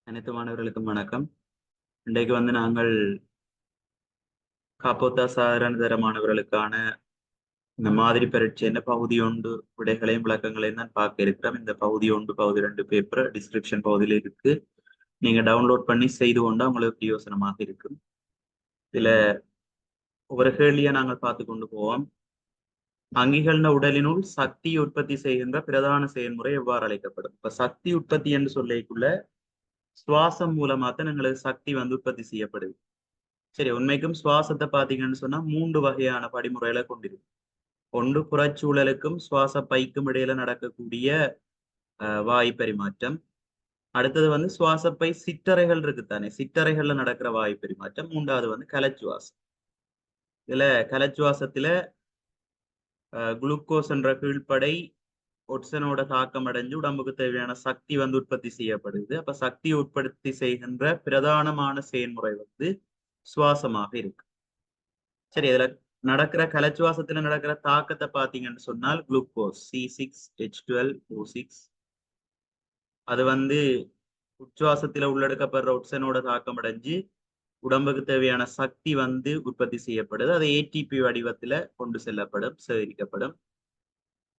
அனைத்து மாணவர்களுக்கும் வணக்கம். இன்றைக்கு நாங்கள் காப்போத்தா சாதாரண தர மாணவர்களுக்கான இந்த மாதிரி பரீட்சை பகுதி ஒன்று விடைகளையும் விளக்கங்களையும் தான் பார்க்க இருக்கிறோம். இந்த பகுதி ஒன்று பகுதி 2 பேப்பர் டிஸ்கிரிப்ஷன் பகுதியில் இருக்கு. நீங்க டவுன்லோட் பண்ணி செய்து கொண்டா உங்களுக்கு பிரயோசனமாக இருக்கும். இதுல ஒவ்வொரு கேள்வியை நாங்கள் பார்த்து கொண்டு போவோம். அங்கிகளின் உடலினுள் சக்தி உற்பத்தி செய்கின்ற பிரதான செயல்முறை எவ்வாறு அழைக்கப்படும்? இப்ப சக்தி உற்பத்தி என்று சொல்லிக்குள்ள சுவாசம் மூலமா தான் எங்களுக்கு சக்தி உற்பத்தி செய்யப்படுது. சரி, உண்மைக்கும் சுவாசத்தை பாத்தீங்கன்னு சொன்னா 3 வகையான படிமுறைகளை கொண்டிருக்கு. ஒன்று புறச்சூழலுக்கும் சுவாச பைக்கும் இடையில நடக்கக்கூடிய வாயு பரிமாற்றம். அடுத்தது சுவாசப்பை சிற்றறைகள் இருக்குத்தானே, சிற்றறைகள்ல நடக்கிற வாயு பரிமாற்றம். மூன்றாவது கலச்சுவாசம். இதுல கலச்சுவாசத்துல குளுக்கோஸ் என்ற கீழ்ப்படை ஒட்சனோட தாக்கம் அடைஞ்சு உடம்புக்கு தேவையான சக்தி உற்பத்தி செய்யப்படுது. அப்ப சக்தி உற்பத்தி செய்கின்ற பிரதானமான செயல்முறை சுவாசமாக இருக்கு. சரி, இதுல நடக்கிற கலச்சுவாசத்துல நடக்கிற தாக்கத்தை பாத்தீங்கன்னு சொன்னால் குளுக்கோஸ் C6H12O6 அது உச்சுவாசத்துல உள்ளெடுக்கப்படுற ஒட்சனோட தாக்கம் அடைஞ்சு உடம்புக்கு தேவையான சக்தி உற்பத்தி செய்யப்படுது. அது ஏடிபி வடிவத்துல கொண்டு செல்லப்படும், சேகரிக்கப்படும்.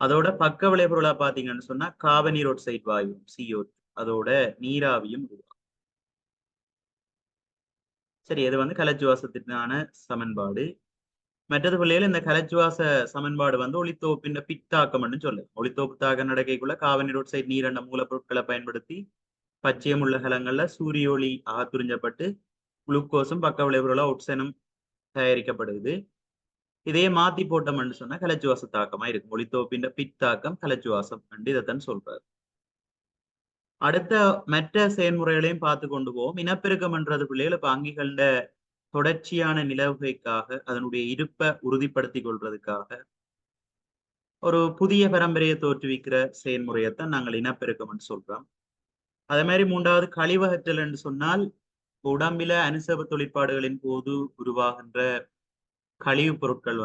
அதோட பக்க விளைபொருளா பாத்தீங்கன்னு சொன்னா கார்பனீரோட்சைடு வாயு CO2 அதோட நீராவியும் உருவாகும். சரி, இது கலச்சுவாசத்திற்கான சமன்பாடு. மற்றது பிள்ளைகள் இந்த கலச்சுவாச சமன்பாடு ஒளித்தோப்பின் பித்தாக்கம்னு சொல்லு. ஒளித்தோப்பு தாக்கம் நடக்கைக்குள்ள கார்பனீரோட்சைடு நீரெண்ண மூலப்பொருட்களை பயன்படுத்தி பச்சையமுள்ள கலங்கள்ல சூரிய ஒளி அகத்துறிஞ்சப்பட்டு குளுக்கோஸும் பக்க விளைவுகளா ஒட்சனும் தயாரிக்கப்படுது. இதையே மாத்தி போட்டோம்னு சொன்னா கலச்சுவாச தாக்கமா இருக்கும். ஒளித்தோப்பின் பித்தாக்கம் கலச்சுவாசம் இதைத்தான் சொல்றாரு. அடுத்த மற்ற செயல்முறைகளையும் பார்த்து கொண்டு போவோம். இனப்பெருக்கம் என்றது பிள்ளைகள் இப்ப அங்கிகள தொடர்ச்சியான நிலவுகைக்காக அதனுடைய இருப்பை உறுதிப்படுத்திக் கொள்றதுக்காக ஒரு புதிய பரம்பரையை தோற்றுவிக்கிற செயல்முறையைத்தான் நாங்கள் இனப்பெருக்கம் சொல்றோம். அதே மாதிரி மூன்றாவது கழிவகற்றல் என்று சொன்னால் உடம்பில அனுசப தொழிற்பாடுகளின் போது உருவாகின்ற கழிவுப் பொருட்கள்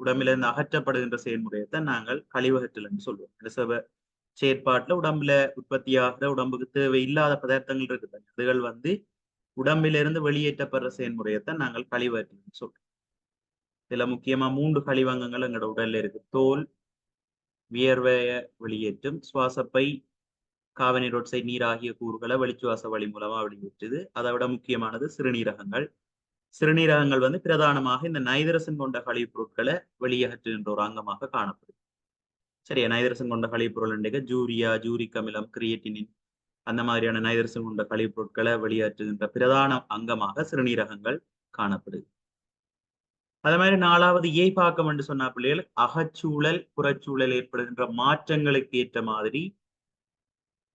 உடம்பிலிருந்து அகற்றப்படுகின்ற செயல்முறையைத்தான் நாங்கள் கழிவகற்றல் என்று சொல்வோம். அனுசப செயற்பாட்டுல உடம்புல உற்பத்தியாகிற உடம்புக்கு தேவை இல்லாத பதார்த்தங்கள் இருக்குது, அதுகள் உடம்பிலிருந்து வெளியேற்றப்படுற செயல்முறையைத்தான் நாங்கள் கழிவகற்றல் சொல்றோம். இதுல முக்கியமா 3 கழிவங்கங்கள் எங்களோட உடல்ல இருக்கு. தோல் வியர்வைய வெளியேற்றும், சுவாசப்பை கார்பனீரோட்சைடு நீர் ஆகிய கூறுகளை வெளிச்சுவாச வழி மூலமா வெளியேற்றுது. அதை விட முக்கியமானது சிறுநீரகங்கள். சிறுநீரகங்கள் பிரதானமாக இந்த நைதரசன் கொண்ட கழிவுப் பொருட்களை வெளியேற்றுகின்ற ஒரு அங்கமாக காணப்படுது. சரியா, நைதரசன் கொண்ட கழிவுப் பொருள் ஜூரியா, ஜூரிக் அமிலம், கிரியேட்டினின் அந்த மாதிரியான நைதரசன் கொண்ட கழிவுப் பொருட்களை வெளியேற்றுகின்ற பிரதான அங்கமாக சிறுநீரகங்கள் காணப்படுது. அதே மாதிரி 4வது இயைபாக்கம் என்று சொன்ன பிள்ளைகள் அகச்சூழல் புறச்சூழல் ஏற்படுகின்ற மாற்றங்களுக்கு ஏற்ற மாதிரி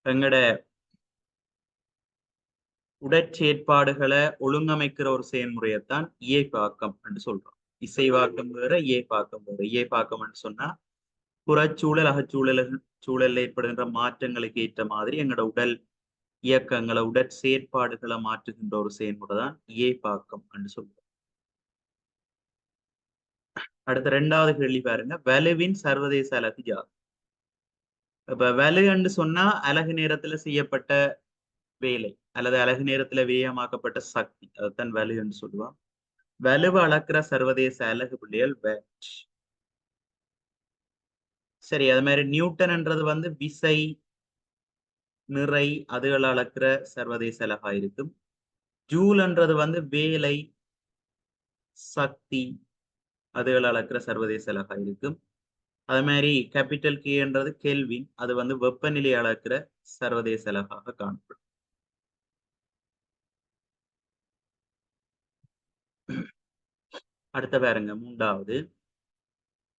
எங்கட உடற்செயற்பாடுகளை ஒழுங்கமைக்கிற ஒரு செயல்முறையைத்தான் இயைபாக்கம் என்று சொல்றோம். இசைவாக்கம் வேற, இயைபாக்கம் வேற. இயைபாக்கம் என்று சொன்னா புறச்சூழல் சூழல்ல ஏற்படுகின்ற மாற்றங்களுக்கு ஏற்ற மாதிரி எங்களோட உடல் இயக்கங்களை உடற்செயற்பாடுகளை மாற்றுகின்ற ஒரு செயல்முறை தான் இயைபாக்கம் என்று சொல்றோம். அடுத்த 2வது கேள்வி பாருங்க, வலுவின் சர்வதேச அலகு யார்? இப்ப வலு என்று சொன்னா அலகு நேரத்துல செய்யப்பட்ட வேலை அல்லது அலகு நேரத்துல விரயமாக்கப்பட்ட சக்தி, அதுதான் வலு என்று சொல்லுவான். வலுவை அளக்கிற சர்வதேச அலகு பிள்ளைகள் வேட். சரி, அது மாதிரி நியூட்டன் என்றது விசை, நிறை அதுகளை அளக்கிற சர்வதேச அலகா இருக்கும். ஜூல் என்றது வேலை, சக்தி அதுகளை அளக்கிற சர்வதேச அலகா இருக்கும். அது மாதிரி கேபிட்டல் கே என்றது கெல்வின், அது வெப்பநிலை அளக்கிற சர்வதேச அலகாக காணப்படும். அடுத்த பாருங்க, 3வது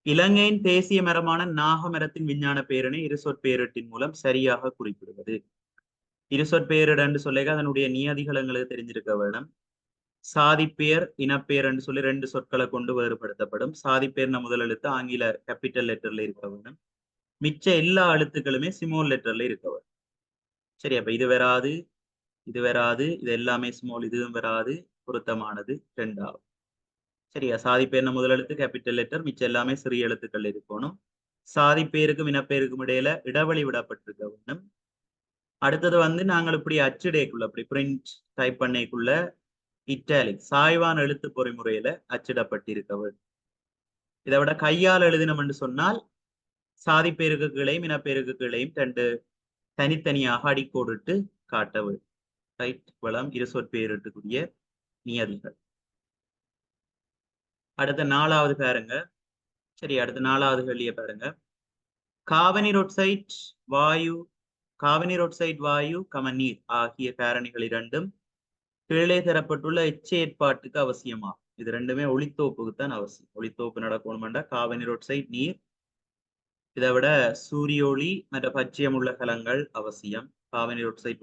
இலங்கையின் தேசிய மரமான நாகமரத்தின் விஞ்ஞான பெயரினை இருசொற்பெயரிட்டின் மூலம் சரியாக குறிப்பிடுவது. இருசொற்பெயரிட என்று சொல்ல அதனுடைய நியதிகள் எங்களுக்கு தெரிஞ்சிருக்க வேணும். சாதிப்பெயர், இனப்பெயர் என்று சொல்லி 2 சொற்களை கொண்டு வேறுபடுத்தப்படும். சாதிப்பெயர்ன முதல் எழுத்து ஆங்கில கேபிட்டல் லெட்டர்ல இருக்க வேணும். மிச்ச எல்லா எழுத்துக்களுமே ஸ்மால் லெட்டர்ல இருக்க வேணும். சரி, அப்ப இது வராது, இது வராது, இது எல்லாமே ஸ்மால், இதுவும் வராது, பொருத்தமானது 2வது. சரியா, சாதிப்பெயர்ன முதல் எழுத்து கேபிட்டல் லெட்டர், மிச்சம் எல்லாமே சிறிய எழுத்துக்கள் இருக்கணும். சாதிப்பெயருக்கும் இனப்பெயருக்கும் இடையில இடைவெளி விடப்பட்டிருக்க வேண்டும். அடுத்தது வந்து நாங்கள் இப்படி அச்சிடைக்குள்ள இப்படி பிரிண்ட் டைப் பண்ணிக்குள்ள இட்டாலிக் சாய்வான எழுத்து பொறிமுறையில அச்சிடப்பட்டிருக்க வேண்டும். இதை விட கையால் எழுதினோம் என்று சொன்னால் சாதி பேருக்கு கீழையும் இனப்பேருக்கு கீழையும் ரெண்டு தனித்தனியாக அடிக்கோடிட்டு காட்ட வேண்டும். ரைட், வளம் இரு சொற்பெயரிட்டுக்குரிய நியதிகள். அடுத்த 4வது பாருங்க. சரி, அடுத்த 4வது கேள்வியை பாருங்க. காபனீரொட்சைட் வாயு கமநீர் ஆகிய காரணிகள் இரண்டும் கீழே தரப்பட்டுள்ள எச்சேற்பாட்டுக்கு அவசியமாகும். இது ரெண்டுமே ஒளித்தோப்புக்கு தான் அவசியம். ஒளித்தோப்பு நடக்கணும்னா காபனீரொட்சைட் நீர், இதை விட சூரிய ஒளி மற்ற பச்சையமுள்ள கலங்கள் அவசியம். காபனீரொட்சைட்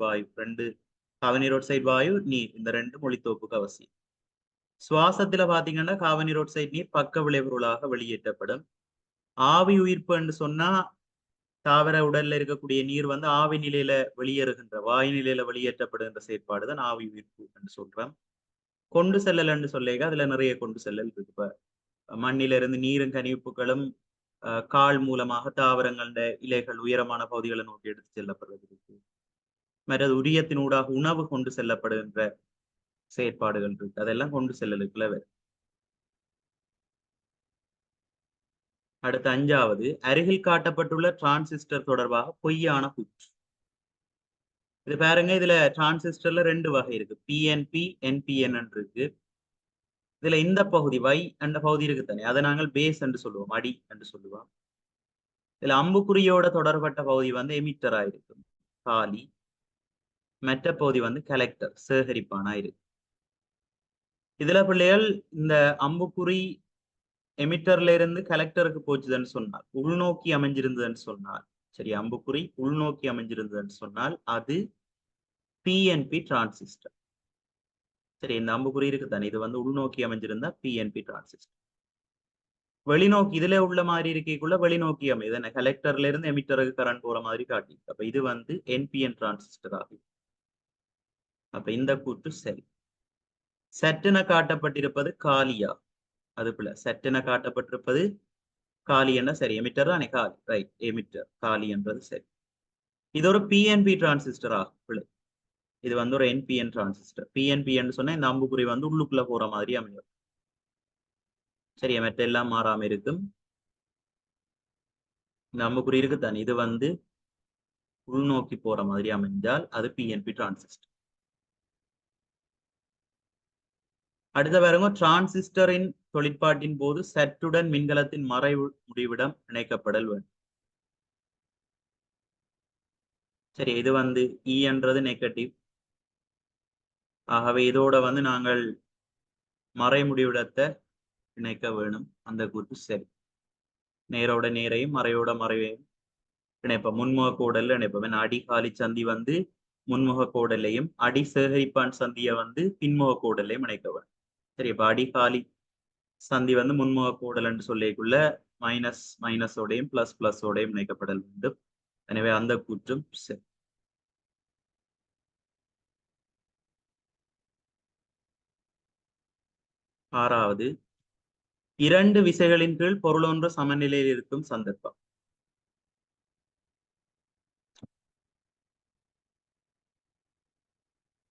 வாயு நீர், இந்த ரெண்டும் ஒளித்தோப்புக்கு அவசியம். சுவாசத்துல பாத்தீங்கன்னா காபனீரொட்சைட் நீர் பக்க விளைபொருளாக வெளியேற்றப்படும். ஆவி உயிர்ப்பு என்று சொன்னா தாவர உடல்ல இருக்கக்கூடிய நீர் வந்து ஆவி நிலையில வெளியேறுகின்ற வாயு நிலையில வெளியேற்றப்படுகின்ற செயற்பாடுதான் ஆவி உயிர்ப்பு என்று சொல்றோம். கொண்டு செல்லல் என்று சொல்லேங்க அதுல நிறைய கொண்டு செல்லல் இருக்கு. இப்ப மண்ணிலிருந்து நீரும் கனிப்புகளும் கால் மூலமாக தாவரங்கள இலைகள் உயரமான பகுதிகளை நோக்கி எடுத்து செல்லப்படுறது இருக்கு. மற்றது உரியத்தினூடாக உணவு கொண்டு செல்லப்படுகின்ற செயற்பாடுகள் இருக்கு. அதெல்லாம் கொண்டு செல்லலுக்குள்ள வரும். அடுத்த 5வது, அருகில் காட்டப்பட்டுள்ள டிரான்சிஸ்டர் தொடர்பாக பொய்யான கூற்று. இது பாருங்க, இதுல டிரான்சிஸ்டர்ல 2 வகை இருக்கு. பிஎன்பி என்பிஎன் இருக்கு. இதுல இந்த பகுதி வை என்ற பகுதி இருக்கு தானே, அதை நாங்கள் பேஸ் என்று சொல்லுவோம், அடி என்று சொல்லுவோம். இதுல அம்புக்குறியோட தொடர்பட்ட பகுதி வந்து எமிட்டரா இருக்கும், காலி. மற்ற பகுதி வந்து கலெக்டர், சேகரிப்பானா இருக்கு. இதுல பிள்ளைகள் இந்த அம்புக்குறி எமிட்டர்ல இருந்து கலெக்டருக்கு போச்சுதுன்னு சொன்னால், உள்நோக்கி அமைஞ்சிருந்ததுன்னு சொன்னால், சரி, அம்புக்குறி உள்நோக்கி அமைஞ்சிருந்ததுன்னு சொன்னால் அது பிஎன்பி டிரான்சிஸ்டர். சரி, இந்த அம்புக்குறி இருக்கு தானே, இது வந்து உள்நோக்கி அமைஞ்சிருந்தா பிஎன்பி டிரான்சிஸ்டர். வெளிநோக்கி இதுல உள்ள மாதிரி இருக்கைக்குள்ள வெளிநோக்கி அமைது என்ன, கலெக்டர்ல இருந்து எமிட்டருக்கு கரண்ட் போற மாதிரி காட்டி. அப்ப இது வந்து என்பிஎன் டிரான்சிஸ்டர் ஆகும். அப்ப இந்த கூற்று சரி. சட்டென காட்டப்பட்டிருப்பது காலியா, அது பிள்ளை. சட்டென காட்டப்பட்டிருப்பது காலி என்ன, சரி, எமிட்டர் தானே காலி, ரைட், எமிட்டர் காலி என்றது சரி. இது ஒரு பிஎன்பி டிரான்சிஸ்டர் ஆகும் பிள்ளை. இது வந்து ஒரு என்பிஎன் டிரான்சிஸ்டர். பிஎன்பி என்று சொன்னா இந்த அம்புக்குறி வந்து உள்ளுக்குள்ள போற மாதிரி அமையும். சரி, மற்ற எல்லாம் மாறாம இருக்கும். இந்த அம்புக்குறி இருக்கு தானே, இது வந்து உள்நோக்கி போற மாதிரி அமைஞ்சால் அது பிஎன்பி டிரான்சிஸ்டர். அடுத்த பாருங்க, டிரான்சிஸ்டரின் தொழிற்பாட்டின் போது சற்றுடன் மின்கலத்தின் மறைவு முடிவிடம் இணைக்கப்படல் வேண்டும். சரி, இது வந்து இ என்றது நெகட்டிவ். ஆகவே இதோட வந்து நாங்கள் மறை முடிவிடத்தை இணைக்க வேணும். அந்த கூற்று சரி. நேரோட நேரையும் மறையோட மறைவையும் இணைப்போம். முன்முக கோடல்ல இணைப்போம். அடிகாலி சந்தி வந்து முன்முக கோடலையும் அடி சேகரிப்பான் சந்தியை வந்து பின்முக கோடலையும் இணைக்க வேணும். சரி, இப்ப அடிகாலி சந்தி வந்து முன்முக கோடல் என்று சொல்லிக்குள்ள மைனஸ் மைனஸோடையும் பிளஸ் பிளஸோடையும் இணைக்கப்படல் வேண்டும். எனவே அந்த கூற்றும் சரி. 6வது, 2 விசைகளின் கீழ் பொருளொன்று சமநிலையில் இருக்கும் சந்தர்ப்பம்.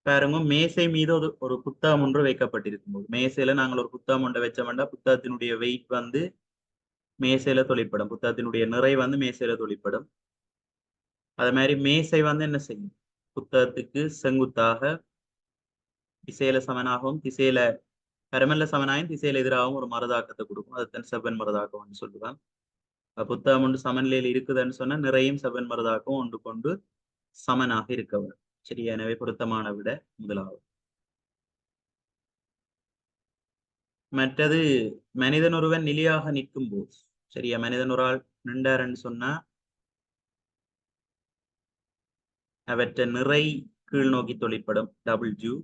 பாருங்க, மேசை மீது ஒரு புத்தகம் ஒன்று வைக்கப்பட்டிருக்கும் போது, மேசையில நாங்கள் ஒரு புத்தகம் ஒன்றை வச்சோம்னா புத்தகத்தினுடைய வெயிட் வந்து மேசையில தொழிற்படும், புத்தகத்தினுடைய நிறை வந்து மேசையில தொழிற்படும். அது மாதிரி மேசை வந்து என்ன செய்யும், புத்தகத்துக்கு செங்குத்தாக திசையில சமனாகவும் திசையில பரமல்ல சமனாயும் திசையில எதிராகவும் ஒரு மரதாக்கத்தை கொடுக்கும். அதுதான் செவ்வன் மரதாக்கம் சொல்லுவாங்க. புத்தகம் ஒன்று சமநிலையில் இருக்குதுன்னு சொன்னா நிறையும் செவ்வன் மரதாக்கம் ஒன்று கொண்டு சமனாக இருக்கவர். சரி, எனவே பொருத்தமான விட முதலாவது. மற்றது, மனிதன் ஒருவன் நிலையாக நிற்கும் போது, சரியா, மனிதன் ஒரு ஆள் நின்றாருன்னு சொன்னா அவற்றை நிறை கீழ் நோக்கி தொழிற்படும் டபிள்யூ.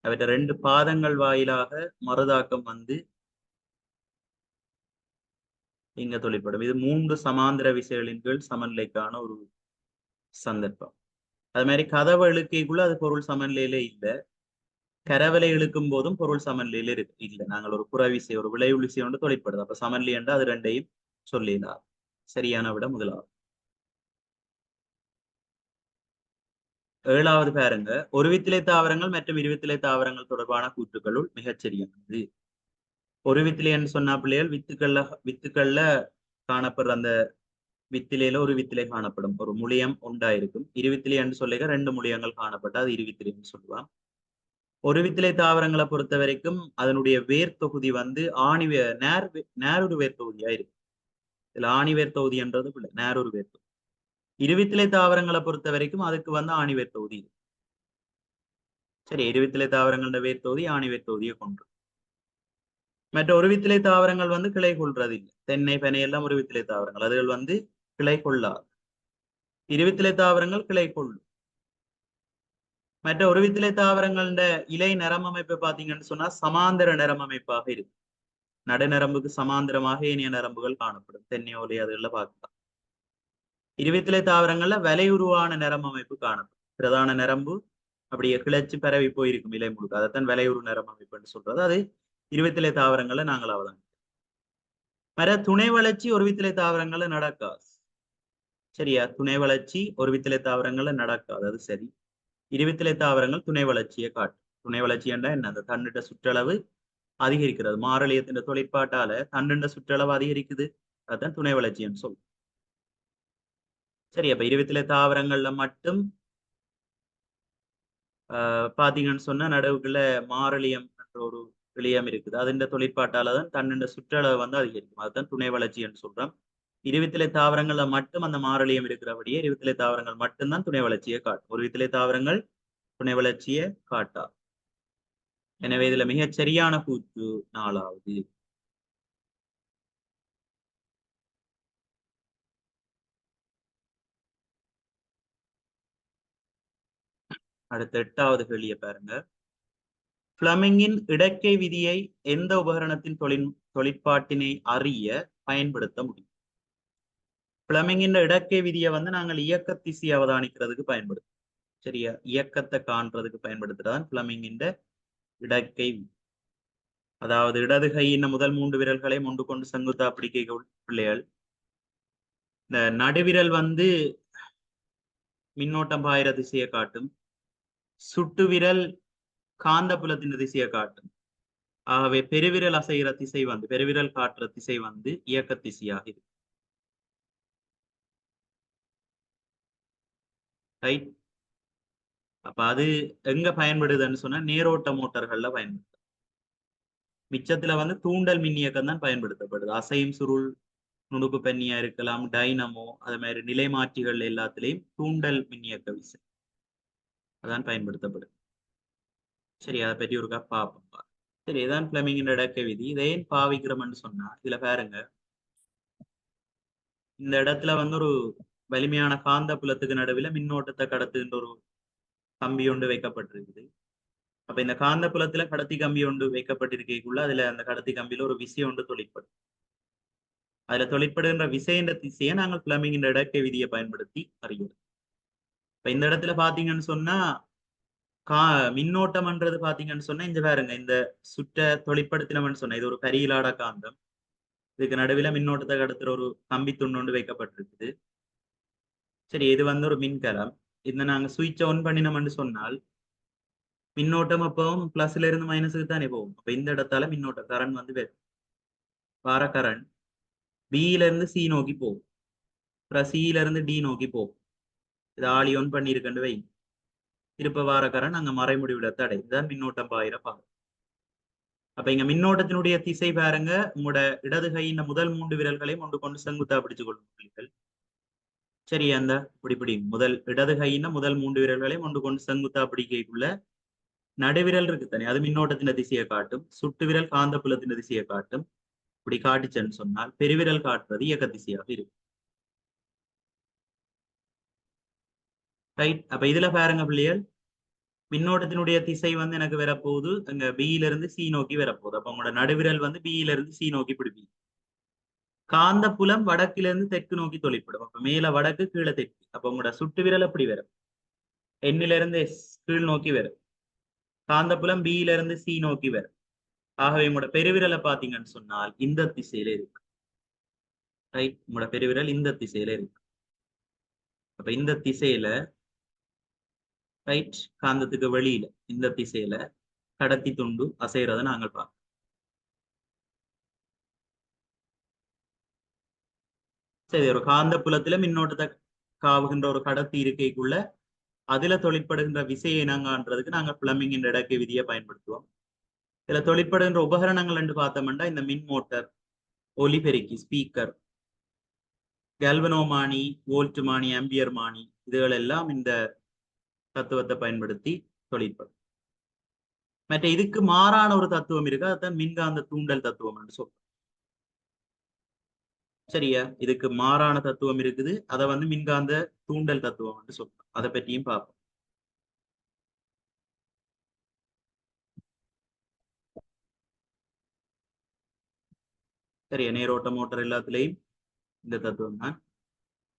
அவற்றை 2 பாதங்கள் வாயிலாக மறுதாக்கம் வந்து இங்க தொழிற்படும். இது 3 சமாந்திர விசைகளின் கீழ் சமநிலைக்கான ஒரு சந்தர்ப்பம். அது மாதிரி கதவை இழுக்கைக்குள்ள அது பொருள் சமநிலையில இல்லை. கரவலை இழுக்கும் போதும் பொருள் சமநிலையில இருக்கு இல்லை. நாங்கள் ஒரு புறவிசை ஒரு விளைவு விசை ஒன்று தொழிற்படுது. அப்ப சமநிலை என்றால் அது ரெண்டையும் சொல்லிடலாம். சரியான விட முதலாவது. ஏழாவது பாருங்க, ஒருவித்திலை தாவரங்கள் மற்றும் இருவித்திலை தாவரங்கள் தொடர்பான கூற்றுக்களுள் மிகச்சரியானது. ஒருவித்திலைன்னு சொன்னா பிள்ளைகள் வித்துக்கள்ல காணப்படுற அந்த வித்திலையில ஒரு வித்திலை காணப்படும், ஒரு முழியம் உண்டாயிருக்கும். இருவித்திலை என்று சொல்லிக்க 2 முழியங்கள் காணப்பட்ட அது இருவித்திலைன்னு சொல்லுவான். ஒரு வித்திலை தாவரங்களை பொறுத்த வரைக்கும் அதனுடைய வேர் தொகுதி வந்து நேரொரு வேர் தொகுதியா இருக்கு. இதுல ஆணிவேர் தொகுதி என்றது நேரொரு வேர் தொகுதி. இருவித்திலை தாவரங்களை பொறுத்த வரைக்கும் அதுக்கு வந்து ஆணிவேர் தொகுதி. சரி, இருவித்திலை தாவரங்களோட வேர் தொகுதி ஆணிவேர் தொகுதியை கொண்டு. மற்ற ஒருவித்திலை தாவரங்கள் வந்து கிளை கொள்றது இல்லை. தென்னை பனை எல்லாம் ஒருவித்திலை தாவரங்கள், அதுகள் வந்து கிளை கொள்ளாது. இருவித்திலை தாவரங்கள் கிளை கொள்ளும். மற்ற ஒருவித்திலை தாவரங்களோட இலை நிறமமைப்பு பாத்தீங்கன்னு சொன்னா சமாந்தர நிறமமைப்பாக இருக்கு. நடுநரம்புக்கு சமாந்தரமாக ஏனைய நரம்புகள் காணப்படும். தென்னையோலை அதுல பார்க்கலாம். இருவித்திலை தாவரங்கள்ல வலையுருவான நிறமமைப்பு காணப்படும். பிரதான நரம்பு அப்படியே கிளச்சு பரவி போயிருக்கும் இலை முழுக்க, அதைத்தான் வலையுறு நிறமமைப்புன்னு சொல்றது. அது இருவித்திலை தாவரங்கள்ல நாங்கள் அவதான். துணை வளர்ச்சி ஒருவித்திலை தாவரங்கள்ல நடக்காது. சரியா, துணை வளர்ச்சி ஒருவித்திலை தாவரங்கள்ல நடக்காது, அது சரி. இருவித்திலை தாவரங்கள் துணை வளர்ச்சியை காட்டும். துணை வளர்ச்சி என்றா என்ன? அந்த தன்னிட்ட சுற்றளவு அதிகரிக்கிறது. மாரழியத்தின் தொழிற்பாட்டால தன்னிட்ட சுற்றளவு அதிகரிக்குது, அதுதான் துணை வளர்ச்சின்னு சொல்லும். சரி, அப்ப இருவித்திலை தாவரங்கள்ல மட்டும் பாத்தீங்கன்னு சொன்னா நடுவுக்குள்ள மாரழியம் என்ற ஒரு விளியம் இருக்குது. அதுன்ற தொழிற்பாட்டாலதான் தன்னிட்ட சுற்றளவு வந்து அதிகரிக்கும், அதுதான் துணை வளர்ச்சின்னு சொல்றோம். இருவித்திலை தாவரங்கள்ல மட்டும் அந்த மாரழியம் இருக்கிறபடியே இருவித்திலை தாவரங்கள் மட்டும்தான் துணை வளர்ச்சியை காட்டும். ஒரு வித்திலை தாவரங்கள் துணை வளர்ச்சியை காட்டா. எனவே இதுல மிகச் சரியான கூற்று 4வது. அடுத்த 8வது கேள்வியை பாருங்க. பிளமிங்கின் இடக்கை விதியை எந்த உபகரணத்தின் தொழிற்பாட்டினை அறிய பயன்படுத்த முடியும்? பிளமிங்கின் இடக்கை விதியை வந்து நாங்கள் இயக்க திசை அவதானிக்கிறதுக்கு பயன்படுத்தும். சரியா, இயக்கத்தை காண்றதுக்கு பயன்படுத்துறதான் பிளமிங்கின் இடக்கை விதி. அதாவது இடது கையின் முதல் 3 விரல்களை ஒன்று கொண்டு செங்குத்தா பிடிக்க பிள்ளைகள், இந்த நடுவிரல் வந்து மின்னோட்டம் பாயிர திசையை காட்டும், சுட்டு விரல் காந்த புலத்தின் திசையை காட்டும். ஆகவே பெருவிரல் அசைகிற திசை வந்து, பெருவிரல் காட்டுற திசை வந்து இயக்க திசையாக இருக்கு. ரைட். அப்ப அது எங்க பயன்படுதுன்னு சொன்னா நேரோட்ட மோட்டார்கள்ல பயன்படுது. மிச்சத்துல வந்து தூண்டல் மின் இயக்கம் தான் பயன்படுத்தப்படுது. அசையும் சுருள் நுணுக்கு பெண்ணியா இருக்கலாம், டைனமோ, அது மாதிரி நிலைமாற்றிகள் எல்லாத்திலையும் தூண்டல் மின் இயக்க விசை அதான் பயன்படுத்தப்படுது. சரி, அதை பற்றி ஒரு பார்ப்போம். சரி, இதான் பிளமிங்கின் இடக்க விதி. இதை ஏன் பாவிக்கிறோம்னு சொன்னா, இதுல பாருங்க, இந்த இடத்துல வந்து ஒரு வலிமையான காந்த புலத்துக்கு நடுவில் மின்னோட்டத்தை கடத்துகின்ற ஒரு கம்பி ஒன்று வைக்கப்பட்டிருக்குது. அப்ப இந்த காந்த புலத்துல கடத்தி கம்பி ஒன்று வைக்கப்பட்டிருக்கக்குள்ள அதுல அந்த கடத்தி கம்பியில ஒரு விசை ஒன்று தொழிற்படும். அதுல தொழிற்படுகின்ற விசைன்ற திசையை நாங்கள் பிளமிங்கின் இடக்கை விதியை பயன்படுத்தி அறிகிறோம். இப்ப இந்த இடத்துல பாத்தீங்கன்னு சொன்னா மின்னோட்டம்ன்றது பாத்தீங்கன்னு சொன்னா இந்த பாருங்க, இந்த சுற்ற தொழிற்படுத்தினவன்னு சொன்ன இது ஒரு கரியிலாட காந்தம். இதுக்கு நடுவில் மின்னோட்டத்தை கடத்துற ஒரு கம்பி துண்ணொண்டு வைக்கப்பட்டிருக்குது. சரி, இது வந்து ஒரு மின்கலம். இந்த நாங்க சுவிட்சை ஆன் பண்ணினோம்னு சொன்னால் மின்னோட்டம் அப்பவும் பிளஸ்ல இருந்து மைனஸுக்கு தானே போகும். அப்ப இந்த இடத்தால மின்னோட்டம் கரண்ட் வந்து வார கரண்ட் பியில இருந்து சி நோக்கி போகும், அப்புறம் சியில இருந்து டி நோக்கி போகும். இது ஆளி ஒன் பண்ணியிருக்கண்டு வை, திருப்ப வார கரண்ட் அங்க மறைமுடிவுல தடை. இதுதான் மின்னோட்டம் பாயிர பாதை. அப்ப இங்க மின்னோட்டத்தினுடைய திசை பாருங்க, உங்களோட இடது கையின் முதல் 3 விரல்களையும் ஒன்று கொண்டு செங்குத்தா பிடிச்சு கொள்ளுங்கள். சரி, அந்த இப்படி முதல் இடது கையின் முதல் 3 விரல்களையும் ஒன்று கொண்டு செங்குத்தா பிடிக்கக்குள்ள நடுவிரல் இருக்கு தானே, அது மின்னோட்டத்தின் திசையை காட்டும். சுட்டு விரல் காந்த புலத்தின் திசையை காட்டும். இப்படி காட்டுச்சேன்னு சொன்னால் பெருவிரல் காட்டுறது இயக்க திசையாக இருக்கும். ரைட். அப்ப இதுல பாருங்க பிள்ளைகள், மின்னோட்டத்தினுடைய திசை வந்து எனக்கு வரப்போகுது அங்க பியில இருந்து சி நோக்கி வரப்போகுது. அப்ப உங்களோட நடுவிரல் வந்து பியில இருந்து சி நோக்கி பிடிப்பீங்க. காந்த புலம் வடக்கில இருந்து தெற்கு நோக்கி தொழிற்படும். அப்ப மேல வடக்கு கீழே தெற்கு. அப்ப உங்களோட சுட்டு விரல் அப்படி வரும், எண்ணில இருந்து கீழ் நோக்கி வரும். காந்த புலம் பியில இருந்து சி நோக்கி வரும். ஆகவே உங்களோட பெருவிரலை பாத்தீங்கன்னு சொன்னால் இந்த திசையில இருக்கு. ரைட், உங்களோட பெருவிரல் இந்த திசையில இருக்கு. அப்ப இந்த திசையில ரைட். காந்தத்துக்கு வெளியில இந்த திசையில கடத்தி துண்டு அசைறதை நாங்கள் பார்ப்போம். சரி, ஒரு காந்த புலத்துல மின்னோட்டத்தை காவுகின்ற ஒரு கடத்தி இருக்கைக்குள்ள அதுல தொழிற்படுகின்ற விசையை இனங்காண்றதுக்கு நாங்க பிளம்பிங் என்ற இடக்கை விதியை பயன்படுத்துவோம். இதுல தொழிற்படுகின்ற உபகரணங்கள் என்று பார்த்தோம்னா இந்த மின் மோட்டர், ஒலிபெருக்கி, ஸ்பீக்கர், கேல்வனோமானி, வோல்ட் மானி, ஆம்பியர் மானி, இதுகள் எல்லாம் இந்த தத்துவத்தை பயன்படுத்தி தொழிற்படும். மற்ற இதுக்கு மாறான ஒரு தத்துவம் இருக்கு, அதுதான் மின்காந்த தூண்டல் தத்துவம் என்று சொல்றோம். சரியா, இதுக்கு மாறான தத்துவம் இருக்குது, அதை வந்து மின்காந்த தூண்டல் தத்துவம் என்று சொல்றோம். அதை பற்றியும் பார்ப்போம். சரியா, நேரோட்ட மோட்டர் எல்லாத்துலயும் இந்த தத்துவம் தான்.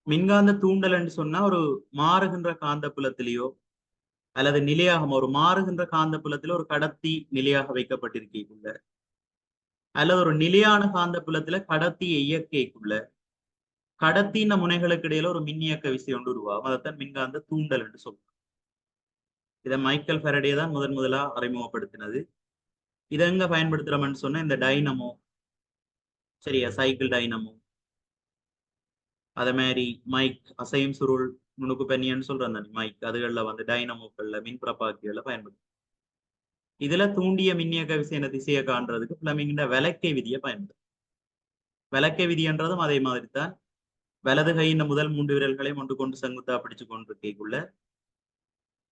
மின்காந்த தூண்டல் என்று சொன்னா ஒரு மாறுகின்ற காந்த புலத்திலேயோ அல்லது நிலையாக ஒரு மாறுகின்ற காந்த புலத்துல ஒரு கடத்தி நிலையாக வைக்கப்பட்டிருக்கக்குள்ள அல்லது ஒரு நிலையான காந்த புலத்துல கடத்தியை இயற்கைக்குள்ள கடத்தின முனைகளுக்கு இடையில ஒரு மின்னியக்க விசை ஒன்று உருவாகும். அதைத்தான் மின்காந்த தூண்டல் என்று சொல்றோம். இதை மைக்கேல் ஃபெரடே தான் முதலா அறிமுகப்படுத்தினது. இதை எங்க பயன்படுத்துறோம்னு சொன்னா இந்த டைனமோ, சரியா, சைக்கிள் டைனமோ, அதே மாதிரி மைக், அசையும் சுருள் நுணுக்கு பெண்ணியன்னு சொல்றேன் தானே மைக், அதுகள்ல வந்து டைனமோக்கள்ல மின்பிரபாக்கிகள்ல பயன்படுத்தும். இதுல தூண்டிய மின்னியக்க விசையின திசையை காண்றதுக்கு பிளமிங்கிற விலக்கை விதியை பயன்படுத்தும். விலக்கை விதி என்றதும் அதே மாதிரி தான். வலது கையின் முதல் 3 விரல்களையும் ஒன்று கொண்டு செங்குத்தா பிடிச்சு கொண்டிருக்கைக்குள்ள